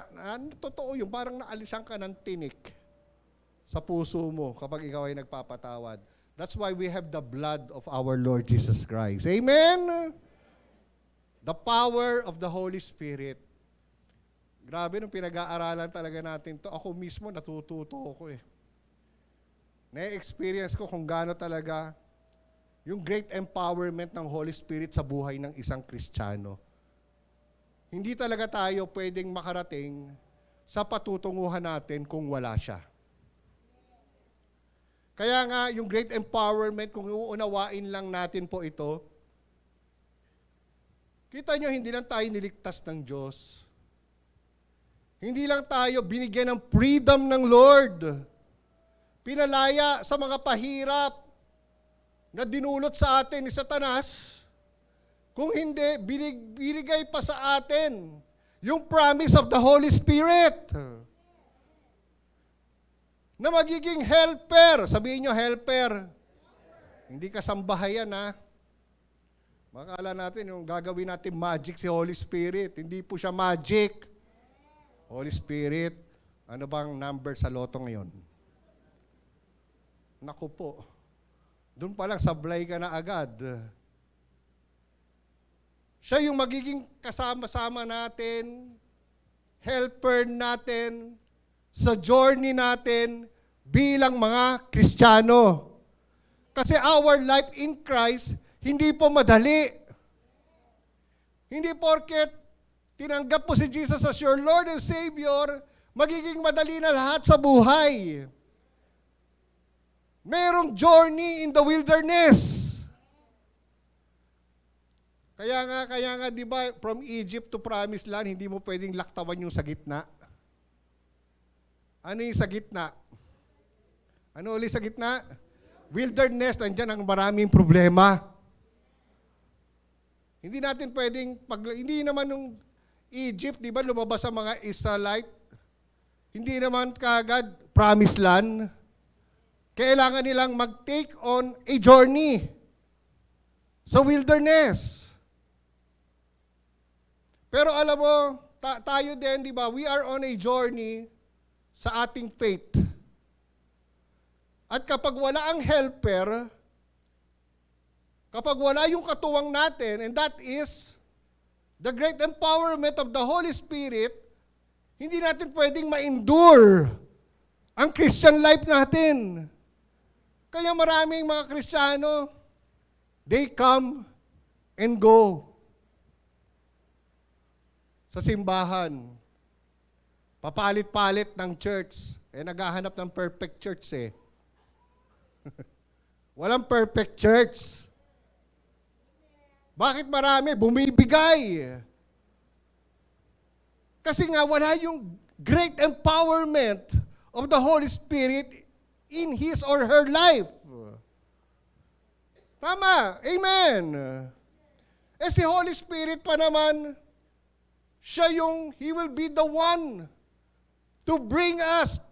totoo yun, parang naalisan ka ng tinik sa puso mo kapag ikaw ay nagpapatawad. That's why we have the blood of our Lord Jesus Christ. Amen? The power of the Holy Spirit. Grabe nung pinag-aaralan talaga natin to. Ako mismo natututo ako eh. Na-experience ko kung gaano talaga yung great empowerment ng Holy Spirit sa buhay ng isang Kristiyano. Hindi talaga tayo pwedeng makarating sa patutunguhan natin kung wala siya. Kaya nga, yung great empowerment, kung uunawain lang natin po ito, kita nyo, hindi lang tayo niligtas ng Diyos. Hindi lang tayo binigyan ng freedom ng Lord. Pinalaya sa mga pahirap na dinulot sa atin ni Satanas. Kung hindi, binigay pa sa atin yung promise of the Holy Spirit na magiging helper. Sabihin nyo, helper. Hindi kasambahayan ha. Makakala natin yung gagawin natin magic si Holy Spirit. Hindi po siya magic. Holy Spirit, ano bang number sa loto ngayon? Naku po. Doon pa lang, sablay ka na agad. Siya yung magiging kasama-sama natin, helper natin, sa journey natin bilang mga Kristiyano. Kasi our life in Christ, hindi po madali. Hindi porket tinanggap po si Jesus as your Lord and Savior, magiging madali na lahat sa buhay. Merong journey in the wilderness. Kaya nga, di ba, from Egypt to Promised Land, hindi mo pwedeng laktawan yung sa gitna. Ano yung sa gitna? Ano ulit sa gitna? Wilderness, nandyan ang maraming problema. Hindi natin pwedeng, hindi naman nung Egypt, di ba, lumabas ang mga Israelite, hindi naman kagad Promised Land. Kailangan nilang mag-take on a journey sa wilderness. Pero alam mo, tayo din, di ba, we are on a journey sa ating faith. At kapag wala ang helper, kapag wala yung katuwang natin, and that is the great empowerment of the Holy Spirit, hindi natin pwedeng ma-endure ang Christian life natin. Kaya maraming mga Kristiyano, they come and go sa simbahan. Papalit-palit ng church. Naghahanap ng perfect church eh. Walang perfect church. Bakit marami? Bumibigay. Kasi nga wala yung great empowerment of the Holy Spirit in his or her life. Tama. Amen. Si Holy Spirit pa naman, He will be the one to bring us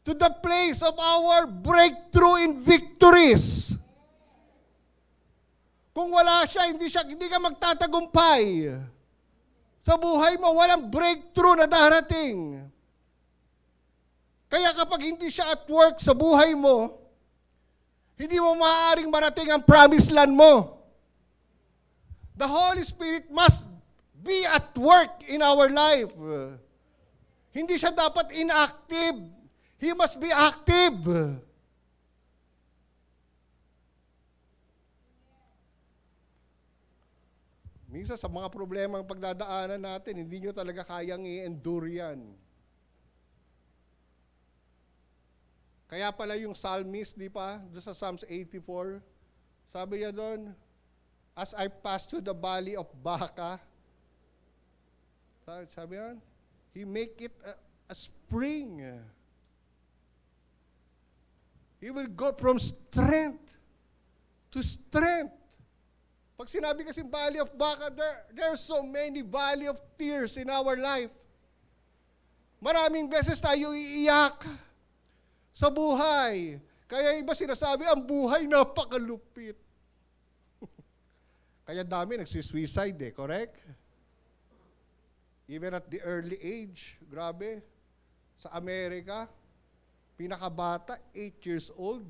to the place of our breakthrough in victories. Kung wala siya, hindi ka magtatagumpay. Sa buhay mo, walang breakthrough na darating. Kaya kapag hindi siya at work sa buhay mo, hindi mo maaaring marating ang promised land mo. The Holy Spirit must be at work in our life. Hindi siya dapat inactive. He must be active. Minsan sa mga problemang pagdadaanan natin, hindi nyo talaga kayang i-endure yan. Kaya pala yung psalmist, di pa? Doon sa Psalms 84, sabi niya doon, as I pass through the valley of Baca, sabi yan, He make it a spring. He will go from strength to strength. Pag sinabi kasi valley of Baca, there are so many valley of tears in our life. Maraming beses tayo iiyak sa buhay. Kaya iba sinasabi, ang buhay napakalupit. Kaya dami nagsisuicide correct? Even at the early age, grabe. Sa Amerika, pinakabata, 8 years old,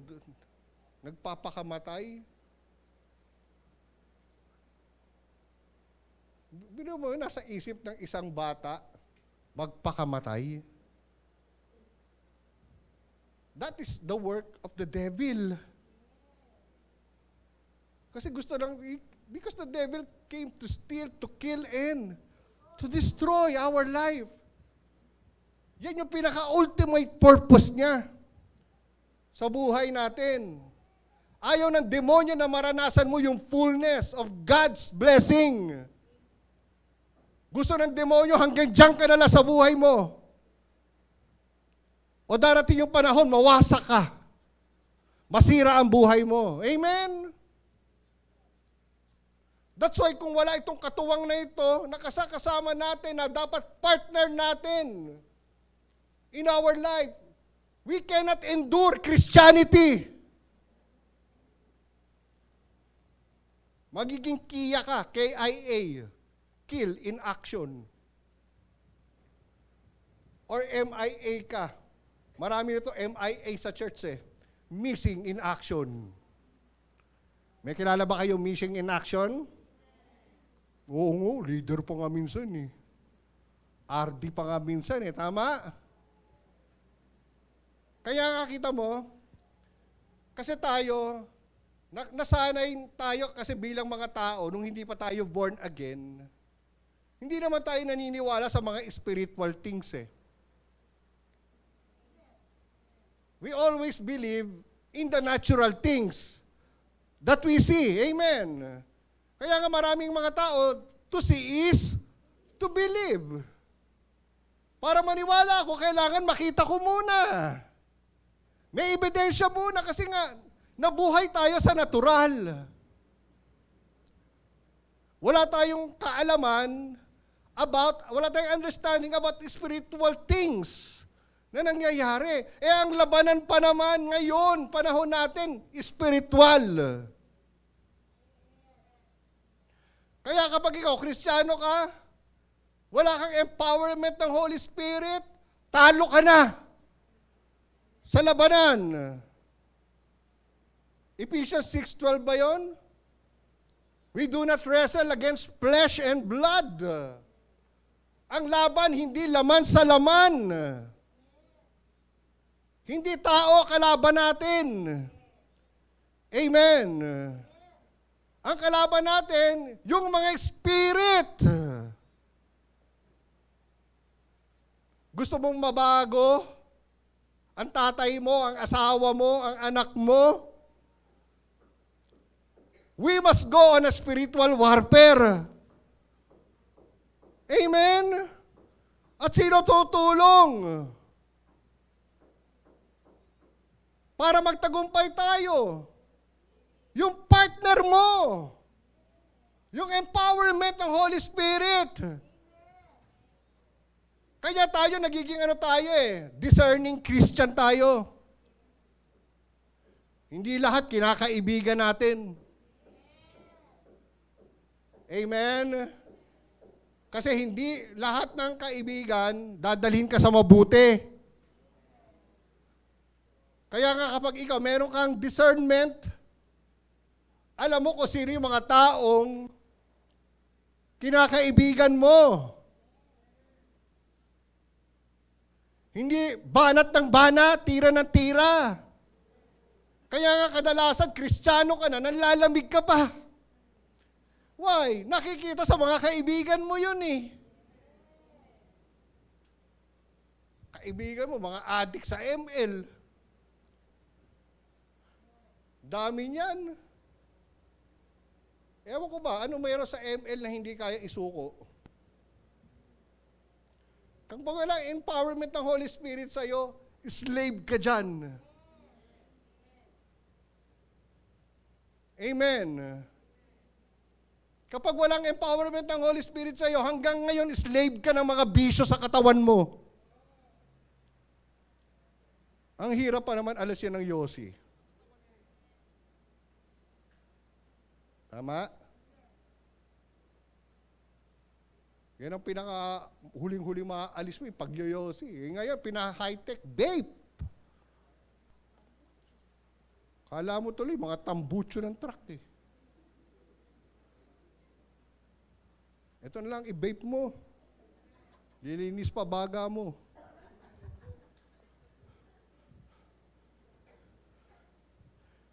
nagpapakamatay. Bino mo, nasa isip ng isang bata, magpakamatay. That is the work of the devil. Kasi because the devil came to steal, to kill, and to destroy our life. Yan yung pinaka-ultimate purpose niya sa buhay natin. Ayaw ng demonyo na maranasan mo yung fullness of God's blessing. Gusto ng demonyo hanggang diyan ka na lang sa buhay mo. O darating yung panahon, mawasak ka. Masira ang buhay mo. Amen? That's why kung wala itong katuwang na ito, nakasakasama natin na dapat partner natin in our life, we cannot endure Christianity. Magiging KIA ka, KIA, kill in action. Or MIA ka. Marami nito MIA sa church missing in action. May kilala ba kayo missing in action? Oo nga, leader pa nga minsan RD pa nga minsan tama? Kaya kita mo, kasi tayo, nasanay tayo kasi bilang mga tao, nung hindi pa tayo born again, hindi naman tayo naniniwala sa mga spiritual things We always believe in the natural things that we see. Amen. Kaya nga maraming mga tao, to see is to believe. Para maniwala ako, kailangan makita ko muna. May ebidensya muna kasi nga, nabuhay tayo sa natural. Wala tayong kaalaman wala tayong understanding about spiritual things na nangyayari. Ang labanan pa naman ngayon, panahon natin, spiritual. Kaya kapag ikaw, Kristiyano ka, wala kang empowerment ng Holy Spirit, talo ka na sa labanan. Ephesians 6:12 ba yun? We do not wrestle against flesh and blood. Ang laban, hindi laman sa laman. Hindi tao kalaban natin. Amen. Ang kalaban natin, yung mga spirit. Gusto mong mabago? Ang tatay mo, ang asawa mo, ang anak mo? We must go on a spiritual warfare. Amen? At sino tutulong? Para magtagumpay tayo. Yung partner mo. Yung empowerment ng Holy Spirit. Kaya tayo, nagiging discerning Christian tayo. Hindi lahat kinakaibigan natin. Amen? Kasi hindi lahat ng kaibigan dadalhin ka sa mabuti. Kaya nga kapag ikaw meron kang discernment, alam mo kung sino yung mga taong kinakaibigan mo. Hindi banat ng banat, tira ng tira. Kaya nga kadalasan, Kristiyano ka na, nanlalamig ka pa. Why? Nakikita sa mga kaibigan mo yun eh. Kaibigan mo, mga adik sa ML. Dami niyan. Ewan ko ba, ano mayroon sa ML na hindi kaya isuko? Kung wala empowerment ng Holy Spirit sa'yo, slave ka dyan. Amen. Kapag walang empowerment ng Holy Spirit sa'yo, hanggang ngayon, slave ka ng mga bisyo sa katawan mo. Ang hirap pa naman alasin ng Yossi. Tama? Yan ang huling-huling maalis mo, yung pag-yoyosi. Ngayon, pina-high-tech, vape. Kala mo tuloy, mga tambutso ng truck eh. Ito na lang, i-vape mo. Lilinis pa baga mo.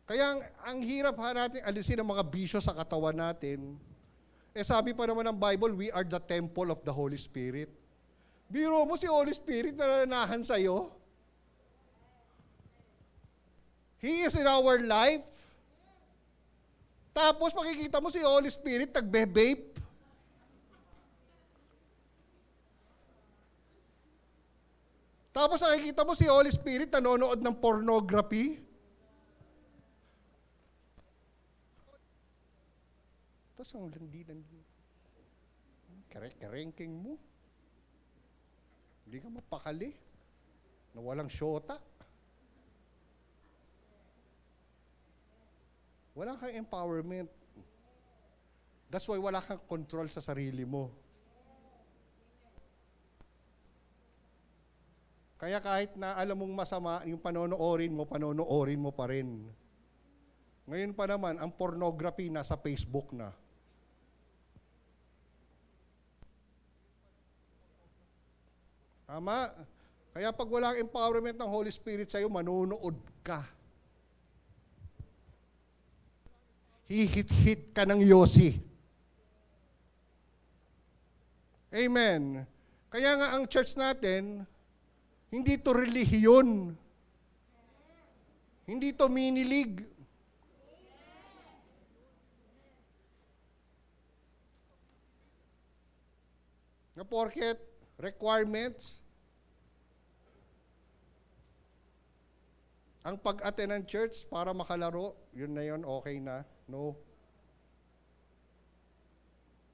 Kaya ang hirap natin alisin ang mga bisyo sa katawan natin. Sabi pa naman ng Bible, we are the temple of the Holy Spirit. Biro mo si Holy Spirit na nananahan sa'yo. He is in our life. Tapos makikita mo si Holy Spirit nagbe-vape. Tapos nakikita mo si Holy Spirit nanonood ng pornography. Tapos ang landi-landi. Karengking mo. Hindi ka mapakali. Na walang syota. Wala kang empowerment. That's why wala kang control sa sarili mo. Kaya kahit na alam mong masama, yung panonoorin mo pa rin. Ngayon pa naman, ang pornography nasa Facebook na. Tama? Kaya pag walang empowerment ng Holy Spirit sa'yo, manonood ka. Hihit-hit ka ng Yossi. Amen. Kaya nga ang church natin, hindi to relihiyon. Hindi to mini-league. Na porket requirements, ang pag-attend ng church para makalaro, yun na yun, okay na. No.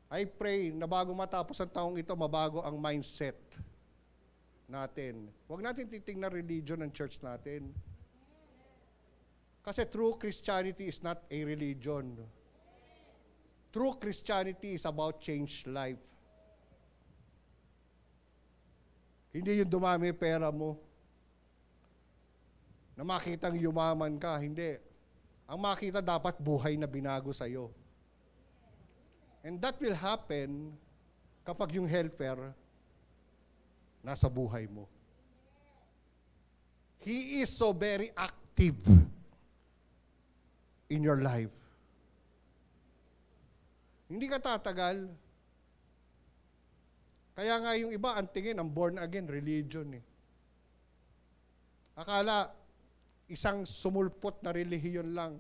I pray na bago matapos ang taong ito, mabago ang mindset natin. Huwag natin titingnan religion ng church natin. Kasi true Christianity is not a religion. True Christianity is about changed life. Hindi yung dumami pera mo. Na makitang yumaman ka. Hindi. Ang makita dapat buhay na binago sa'yo. And that will happen kapag yung helper nasa buhay mo. He is so very active in your life. Hindi ka tatagal. Kaya nga yung iba, ang tingin, ang born again, religion eh. Akala, isang sumulpot na relihiyon lang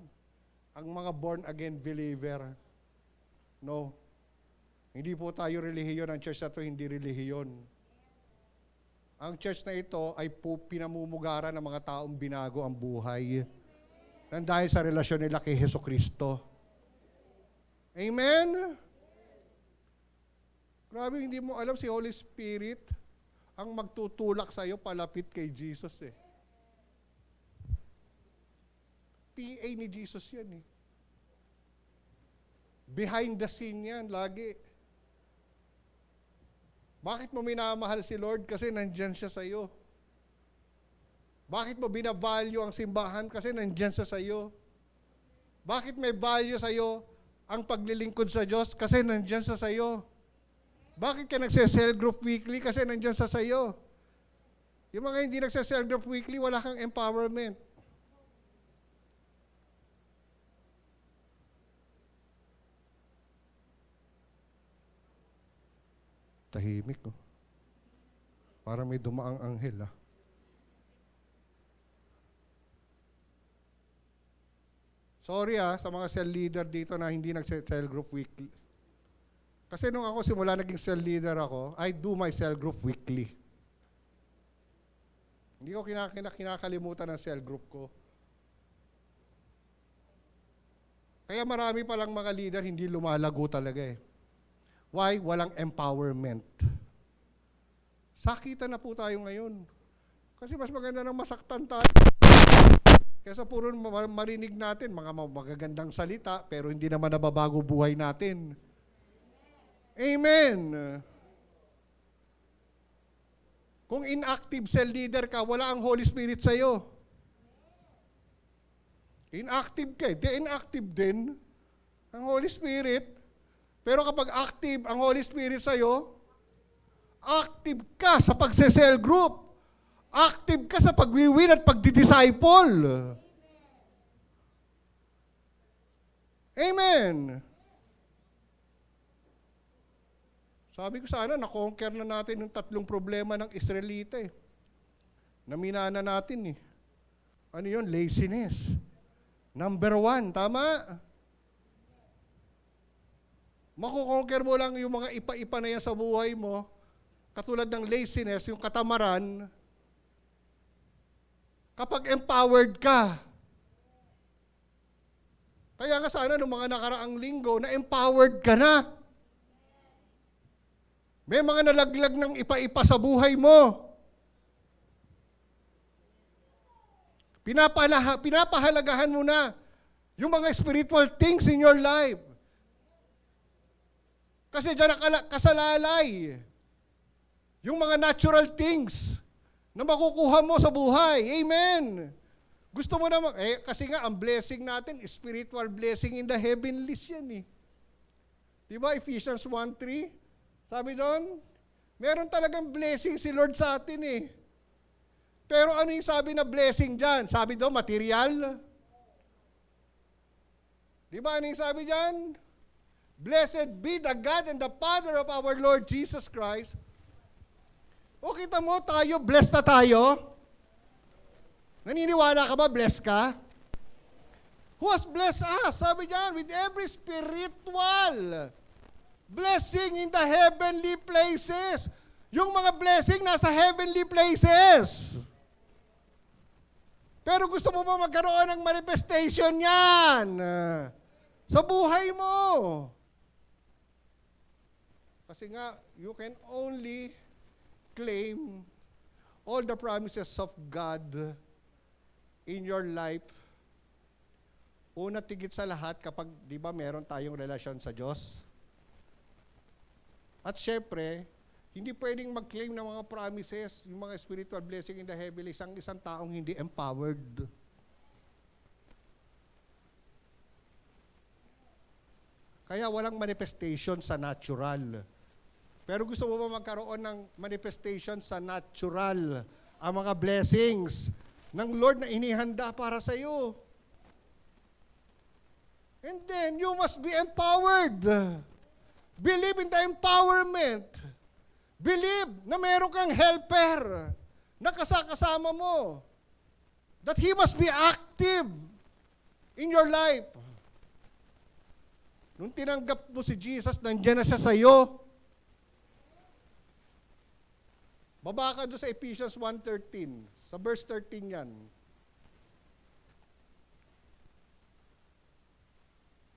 ang mga born again believer. No. Hindi po tayo relihiyon. Ang church na ito, hindi relihiyon. Ang church na ito ay po pinamumugaran ng mga taong binago ang buhay. Nang dahil sa relasyon nila kay Jesucristo. Amen? Grabe, hindi mo alam si Holy Spirit ang magtutulak sa iyo palapit kay Jesus eh. PA ni Jesus yan eh. Behind the scene yan, lagi. Bakit mo minamahal si Lord? Kasi nandyan siya sa iyo. Bakit mo binavalue ang simbahan? Kasi nandyan siya sa iyo. Bakit may value sa iyo ang paglilingkod sa Diyos? Kasi nandyan siya sa iyo. Bakit ka nagse-cell group weekly? Kasi nandyan sa iyo. Yung mga hindi nagse-cell group weekly, wala kang empowerment. Tahimik, oh. Parang may dumaang anghel, ah. Sorry, sa mga cell leader dito na hindi nag-cell group weekly. Kasi nung ako simula naging cell leader ako, I do my cell group weekly. Hindi ko kinakalimutan ang cell group ko. Kaya marami palang mga leader hindi lumalago talaga eh. Why? Walang empowerment. Sakitan na po tayo ngayon. Kasi mas maganda nang masaktan tayo. Kesa puro marinig natin mga magagandang salita pero hindi naman nababago buhay natin. Amen. Kung inactive cell leader ka, wala ang Holy Spirit sa'yo. Inactive ka, inactive din ang Holy Spirit. Pero kapag active ang Holy Spirit sa'yo, active ka sa pagse-cell group. Active ka sa pagwiwin at pagdidisciple. Amen. Sabi ko sana, na-conquer na natin yung 3 problema ng Israelita eh. Naminana natin eh. Ano yun? Laziness. Number 1, tama? Makukonquer mo lang yung mga ipa-ipa na yan sa buhay mo, katulad ng laziness, yung katamaran, kapag empowered ka. Kaya nga sana nung mga nakaraang linggo, na-empowered ka na. May mga nalaglag ng ipa-ipa sa buhay mo. Pinapahalagahan mo na yung mga spiritual things in your life. Kasi dyan kasalalay yung mga natural things na makukuha mo sa buhay. Amen. Gusto mo naman, kasi nga ang blessing natin, spiritual blessing in the heavenlies yan eh. Diba Ephesians 1:3? Sabi doon, meron talagang blessing si Lord sa atin eh. Pero ano yung sabi na blessing dyan? Sabi doon, material. Diba ano yung sabi dyan? Blessed be the God and the Father of our Lord Jesus Christ. O kita mo, tayo, blessed na tayo. Naniniwala ka ba, blessed ka? Who has blessed us? Sabi diyan, with every spiritual blessing in the heavenly places. Yung mga blessing nasa heavenly places. Pero gusto mo ba magkaroon ng manifestation yan sa buhay mo? Kasi nga, you can only claim all the promises of God in your life. Una, tigit sa lahat, kapag, di ba, meron tayong relasyon sa Diyos. At syempre, hindi pwedeng mag-claim ng mga promises, yung mga spiritual blessing in the heavenlies, ang isang taong hindi empowered. Kaya walang manifestation sa natural. Pero gusto mo ba magkaroon ng manifestation sa natural, ang mga blessings ng Lord na inihanda para sa iyo? And then, you must be empowered. Believe in the empowerment. Believe na meron kang helper na kasama mo. That He must be active in your life. Nung tinanggap mo si Jesus, nandiyan na siya sa iyo. Baba ka doon sa Ephesians 1:13. Sa verse 13 yan.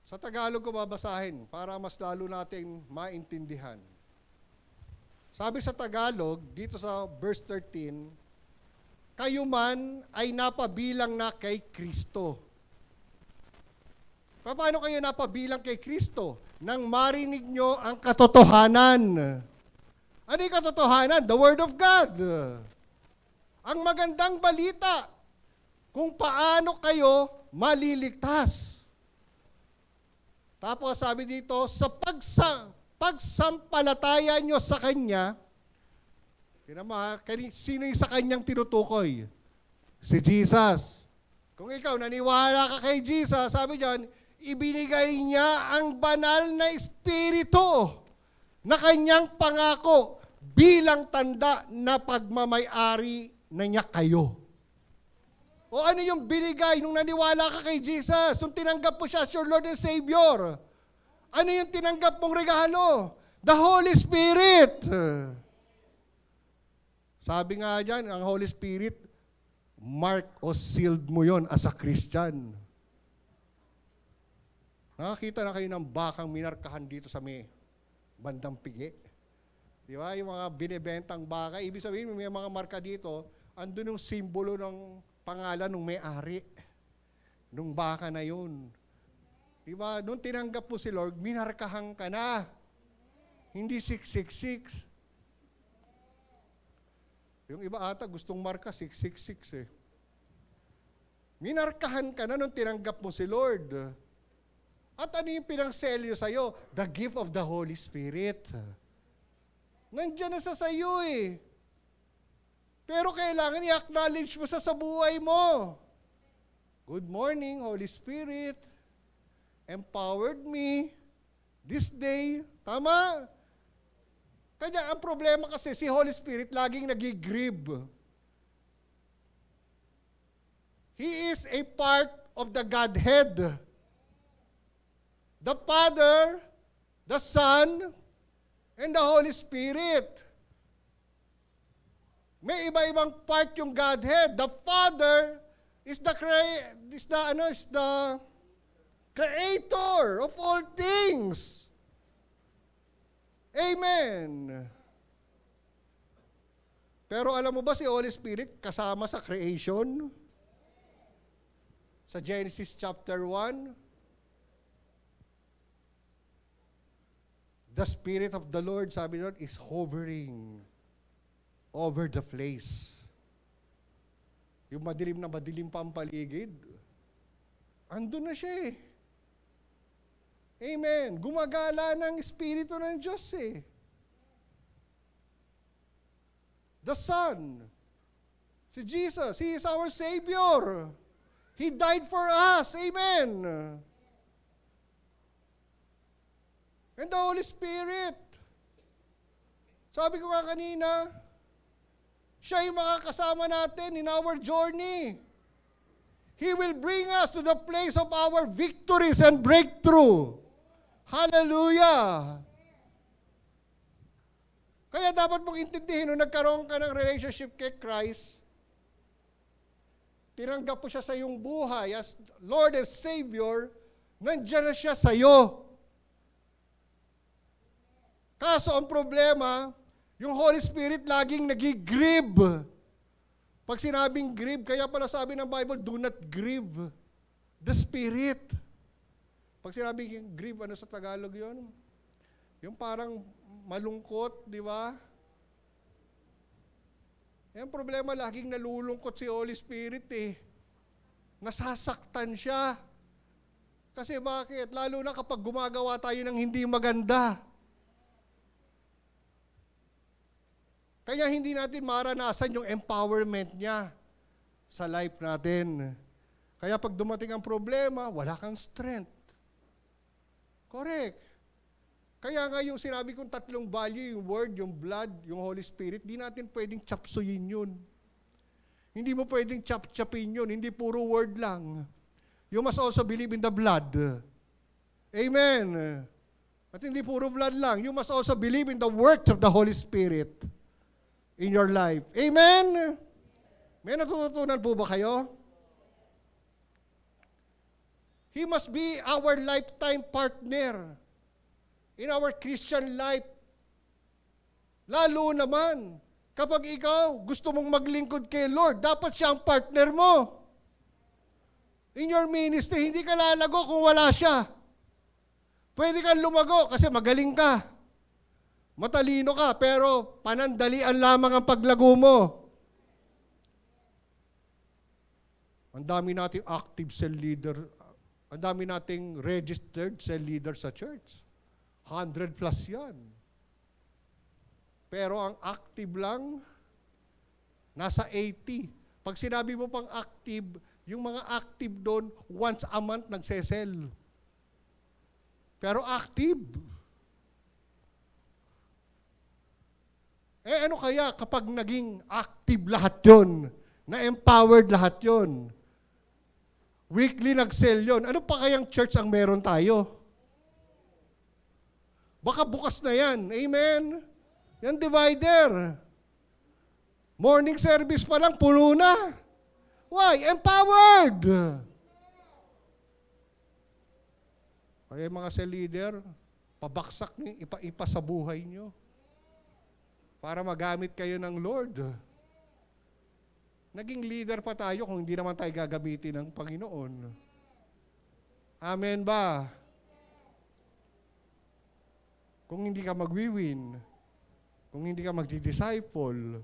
Sa Tagalog ko babasahin para mas lalo nating maintindihan. Sabi sa Tagalog, dito sa verse 13, kayo man ay napabilang na kay Kristo. Paano kayo napabilang kay Kristo? Nang marinig nyo ang katotohanan. Ano yung katotohanan? The Word of God. Ang magandang balita kung paano kayo maliligtas. Tapos sabi dito, sa pagsampalataya nyo sa Kanya, sino yung sa Kanyang tinutukoy? Si Jesus. Kung ikaw naniwala ka kay Jesus, sabi diyan, ibinigay niya ang banal na Espiritu na Kanyang pangako bilang tanda na pagmamay-ari na niya kayo. O ano yung binigay nung naniwala ka kay Jesus? Nung tinanggap mo siya as your Lord and Savior. Ano yung tinanggap mong regalo? The Holy Spirit. Sabi nga dyan, ang Holy Spirit, mark o sealed mo yon as a Christian. Nakakita na kayo ng bakang minarkahan dito sa may bandang pigi. Di ba? Yung mga binibentang baka, ibig sabihin may mga marka dito, andun yung simbolo ng pangalan ng may-ari. Nung baka na yun. Di ba? Nung tinanggap mo si Lord, minarkahan ka na. Hindi 666. Yung iba ata gustong marka 666 eh. Minarkahan ka na nung tinanggap mo si Lord. At ano yung pinangselyo sa'yo? The gift of the Holy Spirit. Nandiyan na sa iyo eh. Pero kailangan i-acknowledge mo sa buhay mo. Good morning, Holy Spirit. Empowered me this day. Tama? Kaya ang problema kasi si Holy Spirit laging nagigrieve. He is a part of the Godhead. The Father, the Son, and the Holy Spirit. May iba-ibang part yung Godhead. The Father is the creator of all things. Amen. Pero alam mo ba si Holy Spirit kasama sa creation? Sa Genesis chapter 1, the Spirit of the Lord, sabi doon, is hovering over the place. Yung madilim na madilim pa ang paligid, andun na siya eh. Amen. Gumagala ng Espiritu ng Diyos eh. The Son, si Jesus, He is our Savior. He died for us. Amen. And the Holy Spirit. Sabi ko nga kanina, siya yung makakasama natin in our journey. He will bring us to the place of our victories and breakthrough. Hallelujah! Kaya dapat mong intindihin, nung nagkaroon ka ng relationship kay Christ, tinanggap mo siya sa iyong buhay as Lord and Savior, nandiyan na siya sa iyo. Kaso ang problema, yung Holy Spirit laging nagigrieve. Pag sinabing grieve, kaya pala sabi ng Bible, do not grieve the Spirit. Pag sinabing grieve, ano sa Tagalog yun? Yung parang malungkot, di ba? Yung problema, laging nalulungkot si Holy Spirit eh. Nasasaktan siya. Kasi bakit? Lalo na kapag gumagawa tayo ng hindi maganda. Kaya hindi natin maranasan yung empowerment niya sa life natin. Kaya pag dumating ang problema, wala kang strength. Correct. Kaya nga yung sinabi kong tatlong value, yung Word, yung Blood, yung Holy Spirit, di natin pwedeng chapsuyin yun. Hindi mo pwedeng chap-chapin yun. Hindi puro Word lang. You must also believe in the blood. Amen. At hindi puro blood lang. You must also believe in the works of the Holy Spirit in your life. Amen? May natututunan po ba kayo? He must be our lifetime partner in our Christian life. Lalo naman, kapag ikaw gusto mong maglingkod kay Lord, dapat siya ang partner mo. In your ministry, hindi ka lalago kung wala siya. Pwede kang lumago kasi magaling ka. Matalino ka, pero panandalian lamang ang paglago mo. Ang dami nating active cell leader, ang dami nating registered cell leader sa church. 100 plus yan. Pero ang active lang, nasa 80. Pag sinabi mo pang active, yung mga active doon, once a month nagsesell. Pero active. Ano kaya kapag naging active lahat yon, na-empowered lahat yon, weekly nag-sell yon, ano pa kayang church ang meron tayo? Baka bukas na yan. Amen? Yan divider. Morning service pa lang, puno na. Why? Empowered! Kaya mga cell leader, pabaksak niyo, ipa-ipa sa buhay niyo para magamit kayo ng Lord. Naging leader pa tayo kung hindi naman tayo gagamitin ng Panginoon. Amen ba? Kung hindi ka magwiwin, kung hindi ka magdi-disciple,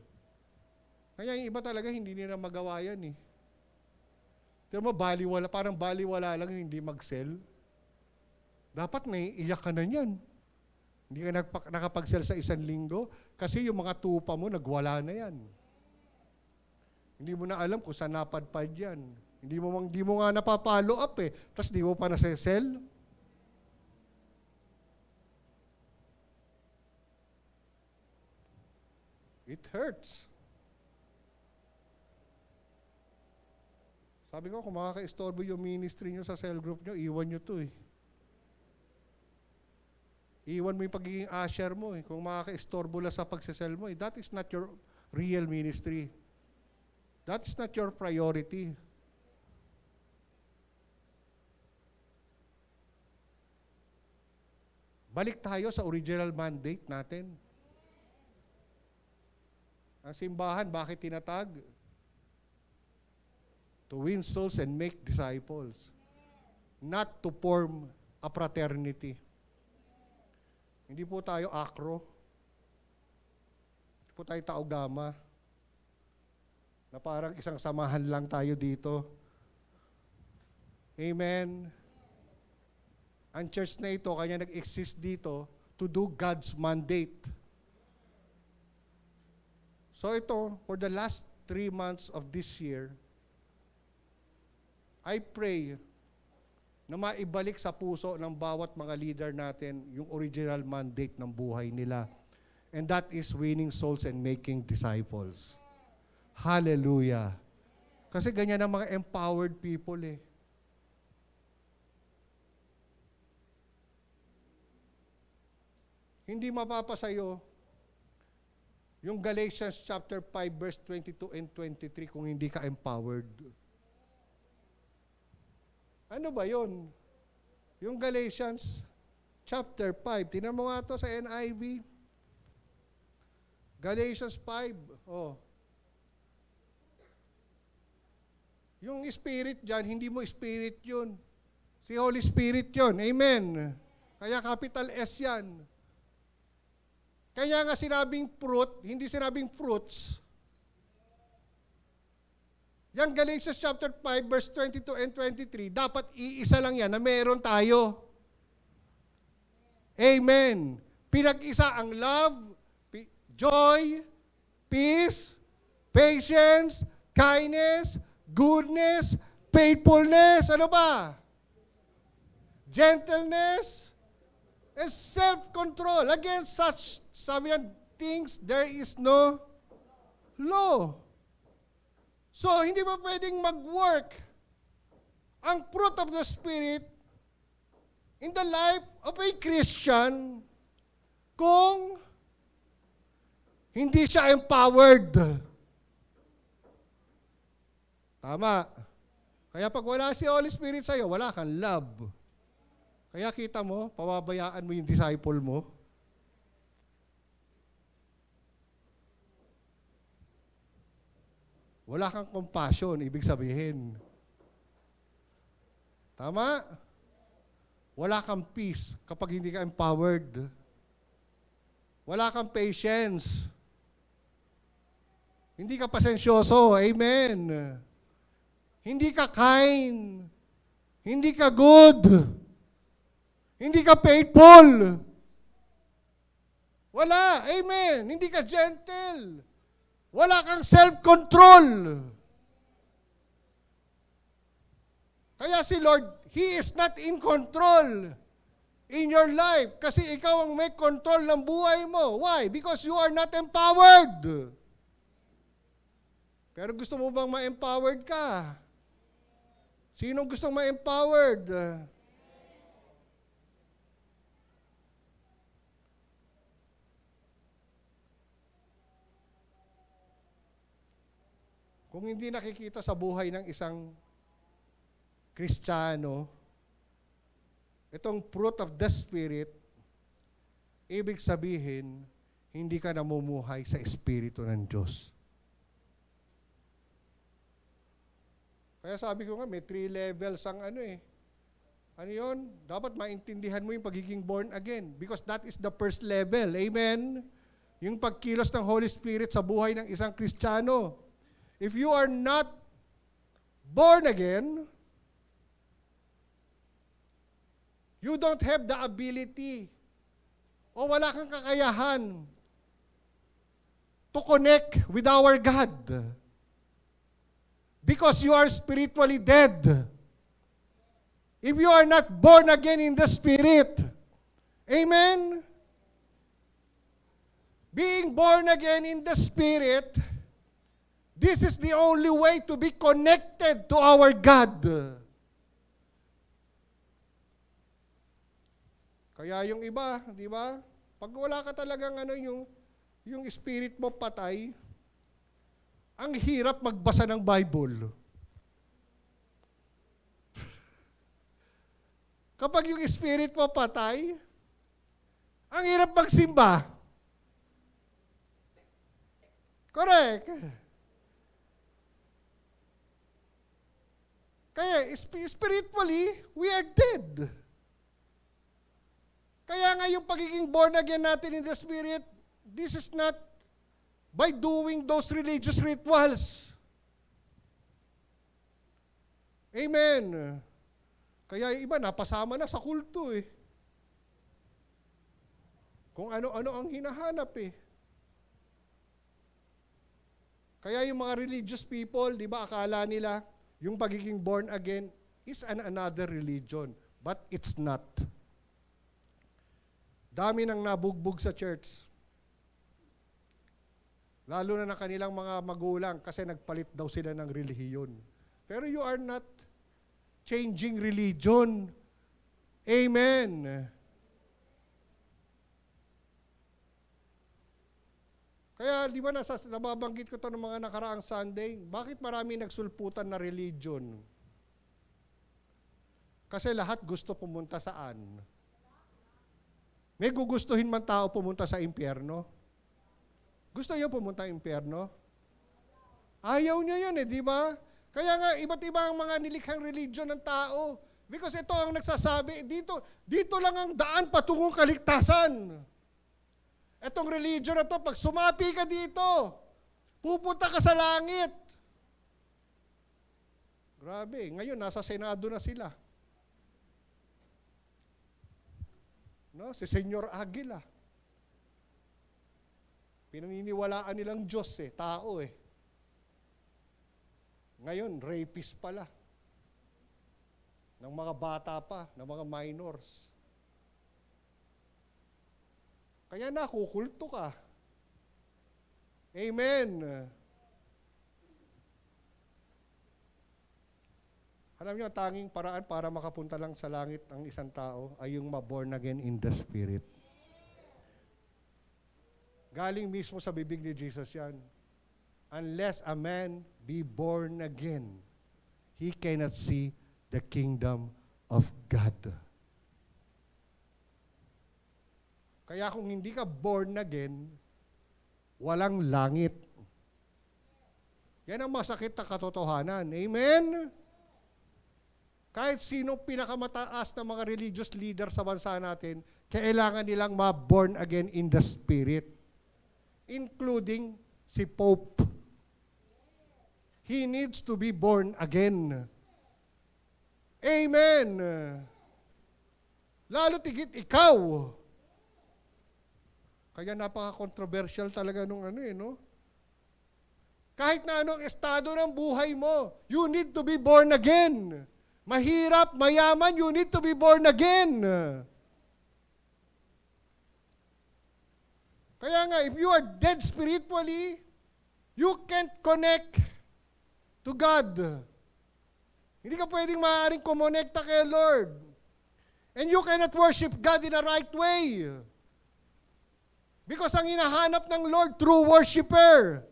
kaya yung iba talaga hindi nila magawa yan eh. Pero baliwala, parang baliwala lang yung hindi mag-sell. Dapat naiiyak ka na yan. Hindi ka nakapag-sell sa 1 linggo kasi yung mga tupa mo, nagwala na yan. Hindi mo na alam kung saan napadpad yan. Hindi mo nga napapalo up eh. Tapos di mo pa nasa-sell. It hurts. Sabi ko, kung makaka-istorbo yung ministry nyo sa cell group nyo, iwan nyo to eh. Iwan mo yung pagiging usher mo eh. Kung makaka-istorbo lang sa pagsasell mo eh. That is not your real ministry. That is not your priority. Balik tayo sa original mandate natin. Ang simbahan, bakit tinatag? To win souls and make disciples. Not to form a fraternity. Hindi po tayo akro. Hindi po tayo taogama. Na parang isang samahan lang tayo dito. Amen. Ang church na ito, kanya nag-exist dito to do God's mandate. So ito, for the last 3 months of this year, I pray na maibalik sa puso ng bawat mga leader natin yung original mandate ng buhay nila. And that is winning souls and making disciples. Hallelujah. Kasi ganyan ang mga empowered people eh. Hindi mapapasayo yung Galatians chapter 5 verse 22 and 23 kung hindi ka empowered. Ano ba yun? Yung Galatians chapter 5. Tingnan mo nga to sa NIV. Galatians 5. Oh. Yung spirit dyan, hindi mo spirit yun. Si Holy Spirit yun. Amen. Kaya capital S yan. Kaya nga sinabing fruit, hindi sinabing fruits. Yang Galatians chapter 5 verse 22 and 23, dapat iisa lang yan na meron tayo. Amen. Pinag-isa ang love, joy, peace, patience, kindness, goodness, faithfulness, ano ba? Gentleness, and self-control. Against such things, there is no law. So, hindi ba pwedeng mag-work ang fruit of the Spirit in the life of a Christian kung hindi siya empowered? Tama. Kaya pag wala si Holy Spirit sa'yo, wala kang love. Kaya kita mo, pababayaan mo yung disciple mo. Wala kang compassion, ibig sabihin. Tama? Wala kang peace kapag hindi ka empowered. Wala kang patience. Hindi ka pasensyoso. Amen. Hindi ka kind. Hindi ka good. Hindi ka faithful. Wala. Amen. Hindi ka gentle. Wala kang self-control. Kaya si Lord, He is not in control in your life kasi ikaw ang may control ng buhay mo. Why? Because you are not empowered. Pero gusto mo bang ma-empowered ka? Sinong gustong ma-empowered? Kung hindi nakikita sa buhay ng isang Kristiyano, itong fruit of the Spirit, ibig sabihin, hindi ka namumuhay sa Espiritu ng Diyos. Kaya sabi ko nga, may 3 levels ang ano eh. Ano yun? Dapat maintindihan mo yung pagiging born again because that is the first level. Amen? Yung pagkilos ng Holy Spirit sa buhay ng isang Kristiyano. If you are not born again, you don't have the ability o wala kang kakayahan to connect with our God because you are spiritually dead. If you are not born again in the Spirit, amen? Being born again in the Spirit, this is the only way to be connected to our God. Kaya yung iba, di ba? Pag wala ka talagang yung spirit mo patay, ang hirap magbasa ng Bible. Kapag yung spirit mo patay, ang hirap magsimba. Correct. Kaya spiritually, we are dead. Kaya nga yung pagiging born again natin in the Spirit, this is not by doing those religious rituals. Amen. Kaya yung iba napasama na sa kulto eh. Kung ano-ano ang hinahanap eh. Kaya yung mga religious people, di ba, akala nila yung pagiging born again is another religion. But it's not. Dami nang nabugbog sa church. Lalo na ng kanilang mga magulang kasi nagpalit daw sila ng relihiyon. Pero you are not changing religion. Amen. Kaya di ba nababanggit ko ito ng mga nakaraang Sunday, bakit marami nagsulputan na religion? Kasi lahat gusto pumunta saan? May gugustuhin man tao pumunta sa impyerno? Gusto niyo pumunta sa impyerno? Ayaw niya yan di ba? Kaya nga, iba't iba ang mga nilikhang religion ng tao. Because ito ang nagsasabi, dito lang ang daan patungong kaligtasan. Itong religion na to, pag sumapi ka dito, pupunta ka sa langit. Grabe, ngayon nasa Senado na sila. No, si Senyor Aguila. Pinaniniwalaan nilang Diyos tao Ngayon, rapist pala. Ng mga bata pa, ng mga minors. Kaya nakukulto ka. Amen. Alam niyo, ang tanging paraan para makapunta lang sa langit ang isang tao ay yung ma-born again in the Spirit. Galing mismo sa bibig ni Jesus yan. Unless a man be born again, he cannot see the kingdom of God. Kaya kung hindi ka born again, walang langit. Yan ang masakit na katotohanan. Amen? Kahit sino pinakamataas na mga religious leader sa bansa natin, kailangan nilang ma-born again in the Spirit. Including si Pope. He needs to be born again. Amen. Lalo tigit ikaw. Kaya napaka-controversial talaga nung no? Kahit na anong estado ng buhay mo, you need to be born again. Mahirap, mayaman, you need to be born again. Kaya nga, if you are dead spiritually, you can't connect to God. Hindi ka pwedeng maaaring kumonekta kay Lord. And you cannot worship God in a right way. Because ang hinahanap ng Lord, true worshiper.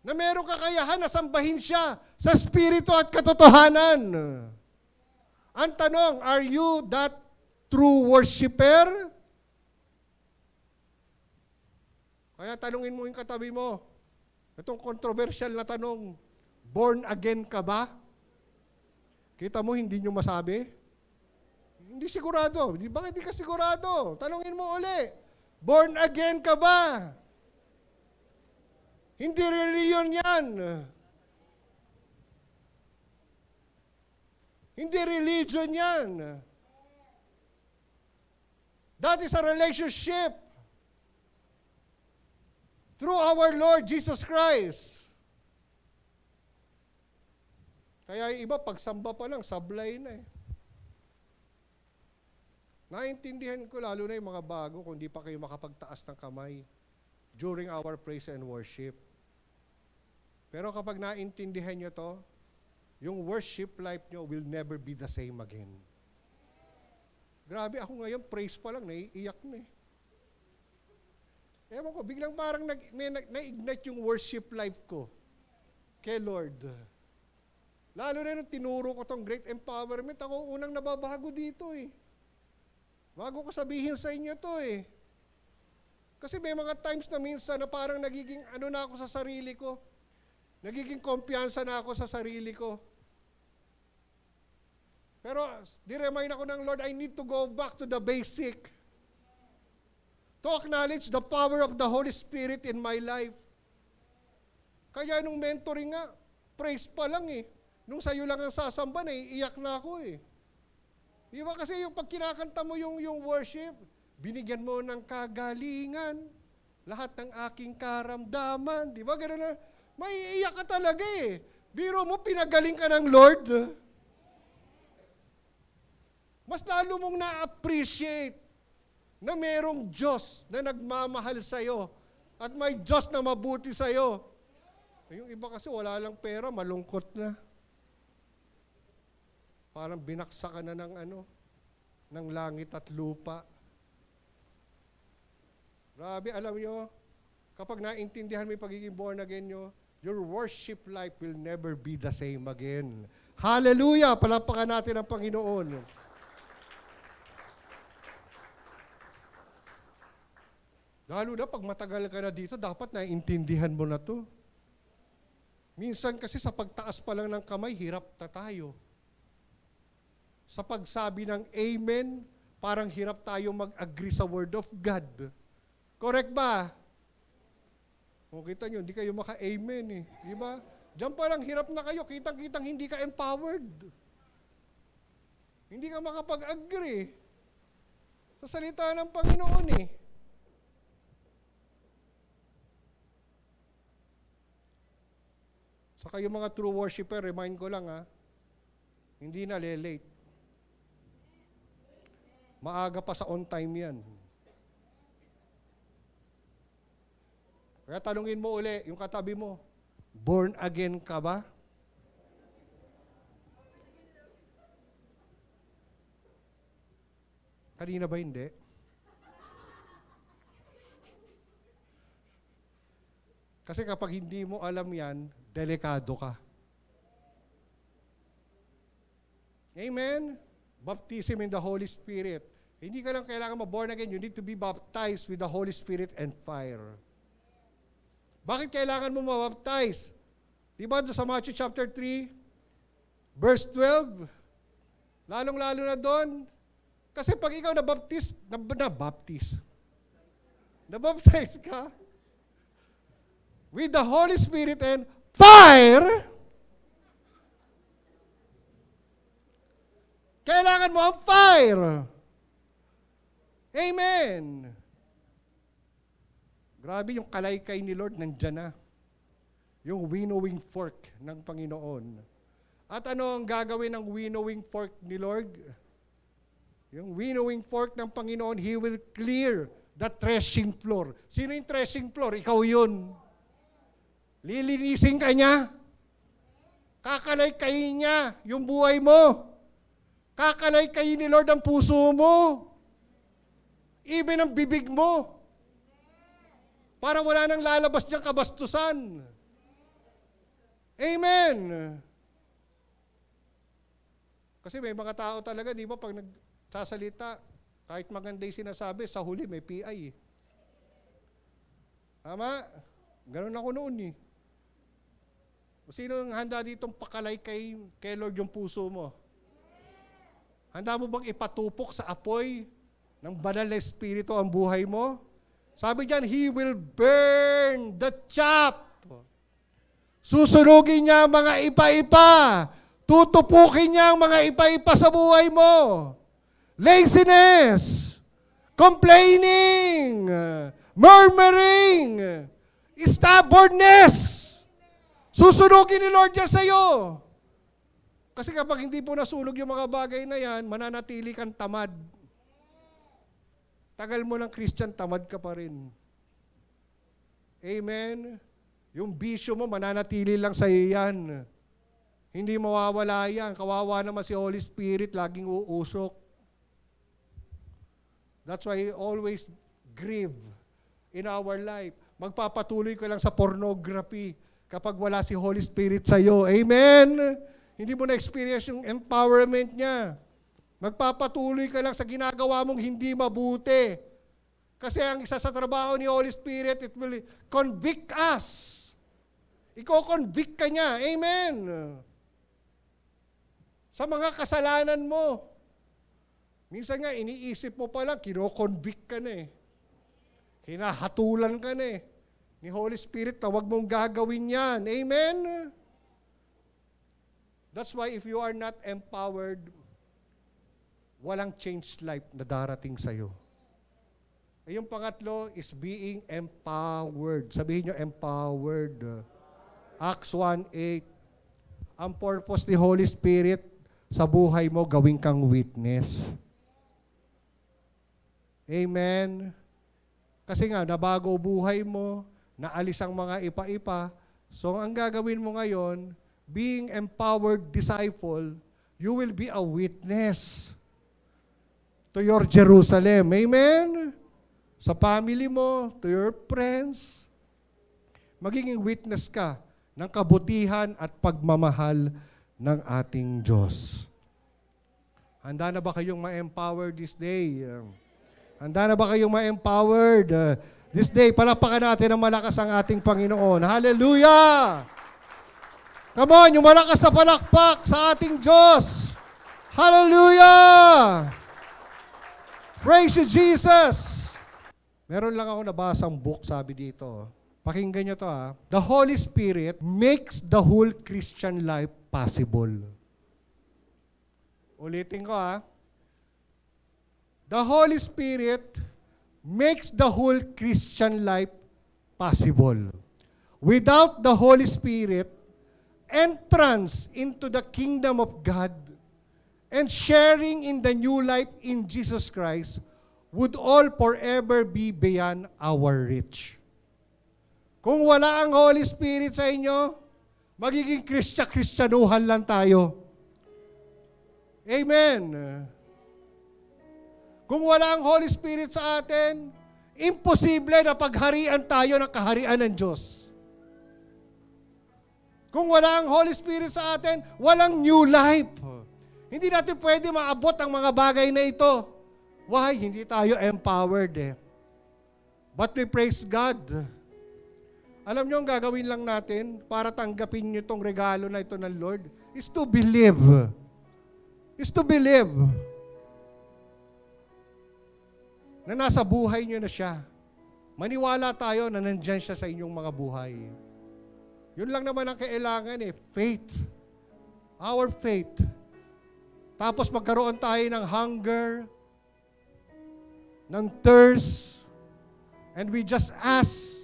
Na meron kakayahan na sambahin siya sa spirito at katotohanan. Ang tanong, are you that true worshiper? Kaya tanungin mo yung katabi mo, itong controversial na tanong, born again ka ba? Kita mo, hindi nyo masabi? Hindi sigurado. Bakit hindi ka sigurado? Tanungin mo uli, born again ka ba? Hindi reliyon yan. Hindi religion yan. That is a relationship through our Lord Jesus Christ. Kaya yung iba, pagsamba pa lang, sablay na eh. Naintindihan ko lalo na yung mga bago kung di pa kayo makapagtaas ng kamay during our praise and worship. Pero kapag naintindihan nyo to, yung worship life nyo will never be the same again. Grabe, ako ngayon, praise pa lang, naiiyak na eh. Ewan ko, biglang parang na-ignite yung worship life ko kay Lord. Lalo na nung tinuro ko tong great empowerment, ako unang nababago dito eh. Bago ko sabihin sa inyo to eh. Kasi may mga times na minsan na parang nagiging na ako sa sarili ko. Nagiging kumpiyansa na ako sa sarili ko. Pero di-remind ako ng Lord, I need to go back to the basic. To acknowledge the power of the Holy Spirit in my life. Kaya nung mentoring nga, praise pa lang eh. Nung sa'yo lang ang sasamba, naiiyak na ako eh. Di ba kasi yung pag kinakanta mo yung worship, binigyan mo ng kagalingan, lahat ng aking karamdaman. Di ba gano'n na? Maiiyak ka talaga eh. Biro mo, pinagaling ka ng Lord. Mas lalo mong na-appreciate na merong Diyos na nagmamahal sa'yo at may Diyos na mabuti sa'yo. Yung iba kasi wala lang pera, malungkot na. Parang binaksa ka na ng langit at lupa. Grabe, alam nyo, kapag naintindihan mo yung pagiging born again nyo, your worship life will never be the same again. Hallelujah! Palapakan natin ang Panginoon. Lalo na pag matagal ka na dito, dapat naiintindihan mo na to. Minsan kasi sa pagtaas pa lang ng kamay, hirap na tayo. Sa pagsabi ng amen, parang hirap tayo mag-agree sa word of God. Correct ba? Kung kita nyo, hindi kayo maka-amen eh. Di ba? Diyan pa lang, hirap na kayo. Kitang-kitang hindi ka empowered. Hindi ka makapag-agree sa salita ng Panginoon eh. Saka yung mga true worshiper, remind ko lang hindi na late. Maaga pa sa on time yan. Kaya tanungin mo uli, yung katabi mo, born again ka ba? Kanina ba hindi? Kasi kapag hindi mo alam yan, delikado ka. Amen? Baptism in the Holy Spirit. Hindi ka lang kailangan ma-born again. You need to be baptized with the Holy Spirit and fire. Bakit kailangan mo mabaptize? Diba sa Matthew chapter 3, verse 12? Lalong-lalo na doon. Kasi pag ikaw nabaptize ka with the Holy Spirit and fire, kailangan mo ang fire. Amen. Grabe yung kalaykay ni Lord, nandyan na. Yung winnowing fork ng Panginoon. At ano ang gagawin ng winnowing fork ni Lord? Yung winnowing fork ng Panginoon, He will clear the threshing floor. Sino yung threshing floor? Ikaw yun. Lilinisin ka niya. Kakalay-kayin niya yung buhay mo. Kakalay-kayin ni Lord ang puso mo. Even ang bibig mo. Para wala nang lalabas niyang kabastusan. Amen. Kasi may mga tao talaga, di ba, pag nagsasalita, kahit maganda yung sinasabi, sa huli may PI. Tama? Ganun ako noon eh. Sino ang handa ditong pakalay kay Lord yung puso mo? Handa mo bang ipatupok sa apoy ng banal na espiritu ang buhay mo? Sabi diyan, He will burn the chaff. Susunugin niya ang mga ipa-ipa. Tutupukin niya ang mga ipa-ipa sa buhay mo. Laziness, complaining, murmuring, stubbornness. Susunugin ni Lord yan sa'yo. Kasi kapag hindi po nasunog yung mga bagay na yan, mananatili kang tamad. Tagal mo ng Christian, tamad ka pa rin. Amen? Yung bisyo mo, mananatili lang sa'yo yan. Hindi mawawala yan. Kawawa naman si Holy Spirit, laging uusok. That's why always grieve in our life. Magpapatuloy ka lang sa pornography kapag wala si Holy Spirit sa'yo. Amen? Hindi mo na-experience yung empowerment niya. Magpapatuloy ka lang sa ginagawa mong hindi mabuti. Kasi ang isa sa trabaho ni Holy Spirit, it will convict us. Iko-convict ka niya. Amen? Sa mga kasalanan mo. Minsan nga, iniisip mo pa lang, kino-convict ka na eh. Hinahatulan ka na eh. Ni Holy Spirit, tawag mong gagawin yan. Amen? That's why if you are not empowered, walang changed life na darating sa'yo. Ay, yung pangatlo is being empowered. Sabihin nyo, empowered. Acts 1:8. Ang purpose ni Holy Spirit sa buhay mo, gawin kang witness. Amen? Kasi nga, nabago buhay mo, naalis ang mga ipa-ipa. So, ang gagawin mo ngayon, being empowered disciple, you will be a witness to your Jerusalem. Amen? Sa family mo, to your friends. Magiging witness ka ng kabutihan at pagmamahal ng ating Diyos. Handa na ba kayong ma-empower this day? Handa na ba kayong ma-empowered this day? Palakpakan natin ng malakas ang ating Panginoon. Hallelujah! Come on, yung malakas na palakpak sa ating Diyos. Hallelujah! Praise you, Jesus! Meron lang ako nabasang book, sabi dito. Pakinggan nyo to ha. The Holy Spirit makes the whole Christian life possible. Ulitin ko ha. The Holy Spirit makes the whole Christian life possible. Without the Holy Spirit, entrance into the kingdom of God and sharing in the new life in Jesus Christ would all forever be beyond our reach. Kung wala ang Holy Spirit sa inyo, magiging Kristyanuhan lang tayo. Amen. Kung wala ang Holy Spirit sa atin, imposible na pagharian tayo ng kaharian ng Diyos. Kung wala ang Holy Spirit sa atin, walang new life. Hindi natin pwede maabot ang mga bagay na ito. Why? Hindi tayo empowered eh. But we praise God. Alam nyo, ang gagawin lang natin para tanggapin nyo itong regalo na ito ng Lord is to believe. Is to believe na nasa buhay nyo na siya. Maniwala tayo na nandyan siya sa inyong mga buhay. Yun lang naman ang kailangan eh, faith. Our faith. Tapos magkaroon tayo ng hunger, ng thirst, and we just ask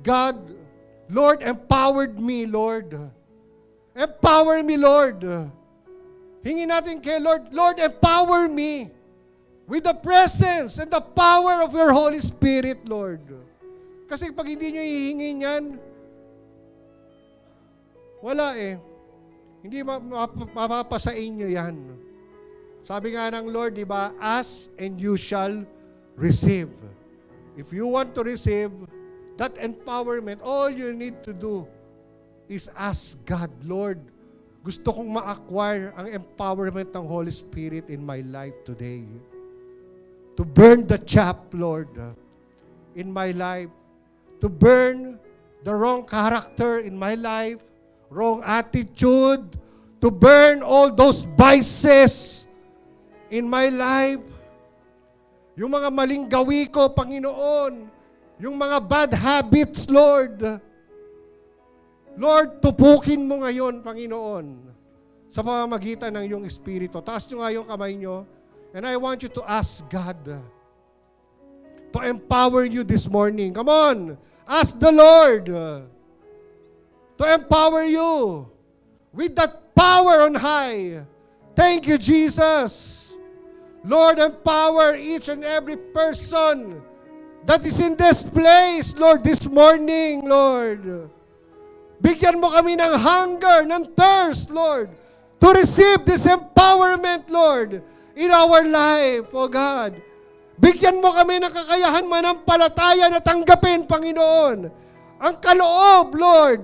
God, Lord, empowered me, Lord. Empower me, Lord. Hingin natin kay Lord, Lord, empower me with the presence and the power of your Holy Spirit, Lord. Kasi pag hindi nyo hihingin yan, wala eh. Hindi mapapasain nyo yan. Sabi nga ng Lord, di ba, ask and you shall receive. If you want to receive that empowerment, all you need to do is ask God, Lord, gusto kong ma-acquire ang empowerment ng Holy Spirit in my life today. To burn the chaff, Lord, in my life. To burn the wrong character in my life, wrong attitude, to burn all those vices in my life. Yung mga maling gawi ko, Panginoon, yung mga bad habits, Lord. Lord, tupukin mo ngayon, Panginoon, sa pamamagitan ng iyong Espiritu. Taas nyo nga yung kamay nyo, and I want you to ask God to empower you this morning. Come on, ask the Lord to empower you with that power on high. Thank you, Jesus. Lord, empower each and every person that is in this place, Lord, this morning, Lord. Bigyan mo kami ng hunger, ng thirst, Lord, to receive this empowerment, Lord, in our life, O God. Bigyan mo kami ng kakayahan manampalataya na tanggapin, Panginoon, ang kaloob, Lord,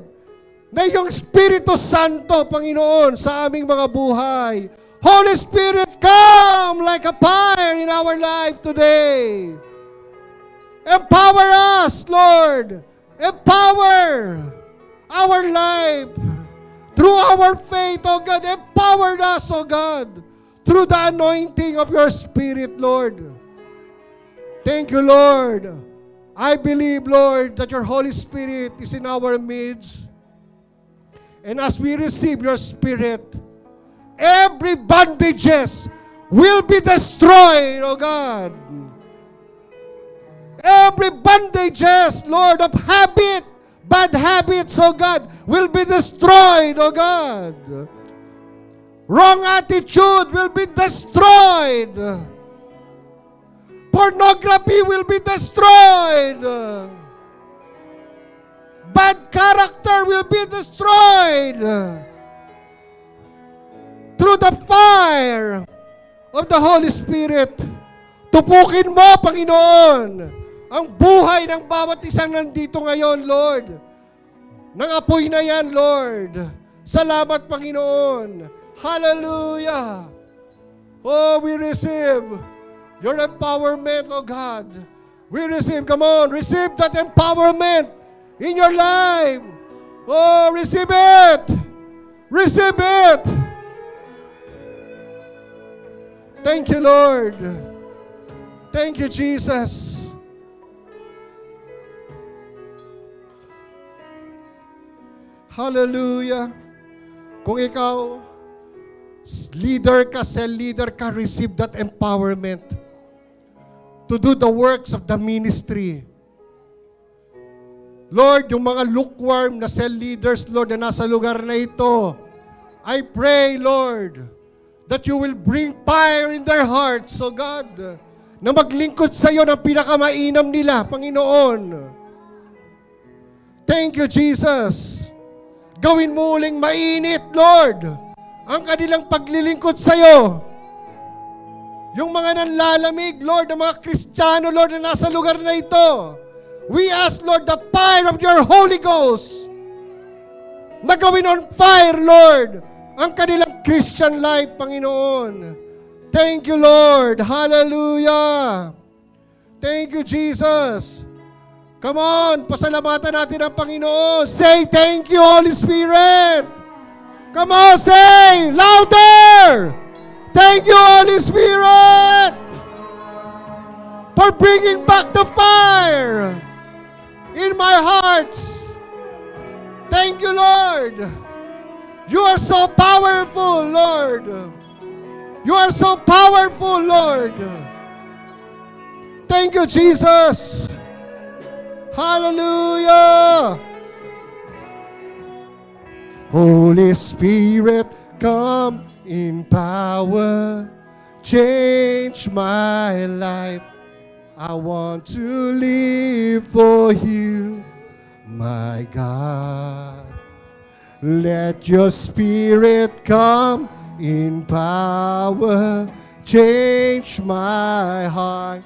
na iyong Espiritu Santo, Panginoon, sa aming mga buhay. Holy Spirit, come like a fire in our life today. Empower us, Lord. Empower our life through our faith, O God. Empower us, O God, through the anointing of your Spirit, Lord. Thank you, Lord. I believe, Lord, that your Holy Spirit is in our midst. And as we receive your Spirit, every bondages will be destroyed, O God. Every bondages, Lord, of habit, bad habits, O God, will be destroyed, O God. Wrong attitude will be destroyed. Pornography will be destroyed. Bad character will be destroyed. Through the fire of the Holy Spirit. Tupukin mo, Panginoon, ang buhay ng bawat isang nandito ngayon, Lord. Nang apoy na yan, Lord. Salamat, Panginoon. Hallelujah. Oh, we receive your empowerment, oh God. We receive, come on, receive that empowerment in your life. Oh, receive it. Receive it. Thank you, Lord. Thank you, Jesus. Hallelujah. Kung ikaw, leader ka, cell leader ka, receive that empowerment to do the works of the ministry. Lord, yung mga lukewarm na cell leaders, Lord, na nasa lugar na ito, I pray, Lord, that you will bring fire in their hearts, oh God, na maglingkod sa iyo ng pinakamainam nila, Panginoon. Thank you, Jesus. Gawin mo uling mainit, Lord, ang kanilang paglilingkod sa'yo. Yung mga nanlalamig, Lord, ng mga Kristiyano, Lord, na nasa lugar na ito. We ask, Lord, the fire of your Holy Ghost na gawin on fire, Lord, ang kanilang Christian life, Panginoon. Thank you, Lord. Hallelujah. Thank you, Jesus. Come on, pasalamatan natin ang Panginoon. Say thank you, Holy Spirit. Come on, say louder. Thank you, Holy Spirit, for bringing back the fire in my heart. Thank you, Lord. You are so powerful, Lord. You are so powerful, Lord. Thank you, Jesus. Hallelujah. Holy Spirit, come in power. Change my life. I want to live for you, my God. Let your Spirit come in power. Change my heart,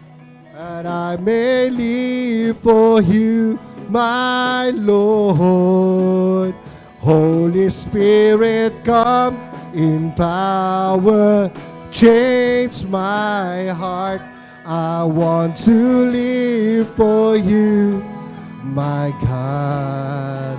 that I may live for you, my Lord. Holy Spirit, come in power. Change my heart. I want to live for you, my God.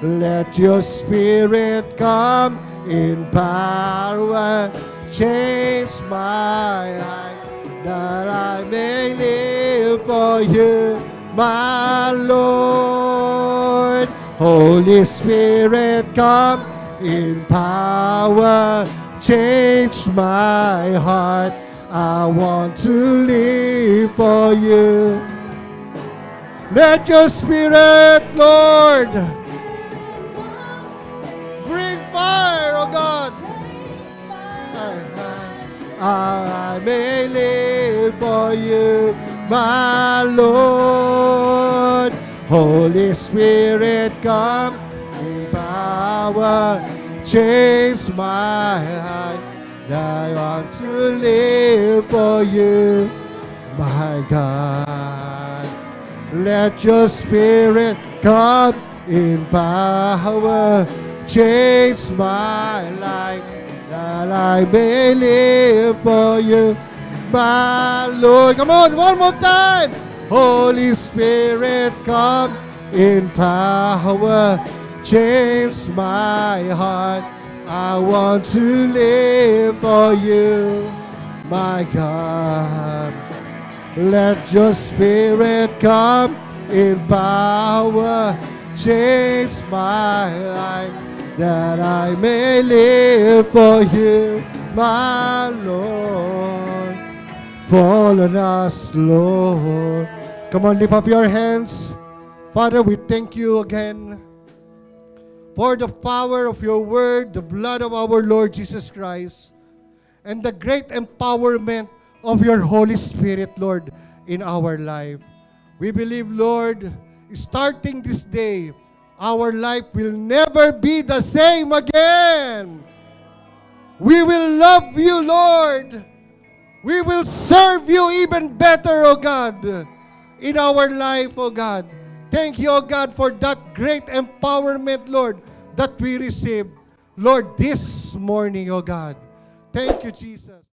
Let your Spirit come in power. Change my heart, that I may live for you, my Lord. Holy Spirit, come in power. Change my heart. I want to live for you. Let your Spirit, Lord, bring fire, oh God. I may live for you, my Lord. Holy Spirit, come in power. Change my heart. I want to live for you, my God. Let your Spirit come in power. Change my life, that I may live for you, my Lord. Come on, one more time. Holy Spirit, come in power. Change my heart. I want to live for you, my God. Let your Spirit come in power. Change my life, that I may live for you, my Lord. Fall on us, Lord. Come on, lift up your hands. Father, we thank you again for the power of your word, the blood of our Lord Jesus Christ, and the great empowerment of your Holy Spirit, Lord, in our life. We believe, Lord, starting this day, our life will never be the same again. We will love you, Lord. We will serve you even better, O God, in our life, O God. Thank you, O God, for that great empowerment, Lord, that we received, Lord, this morning, O God. Thank you, Jesus.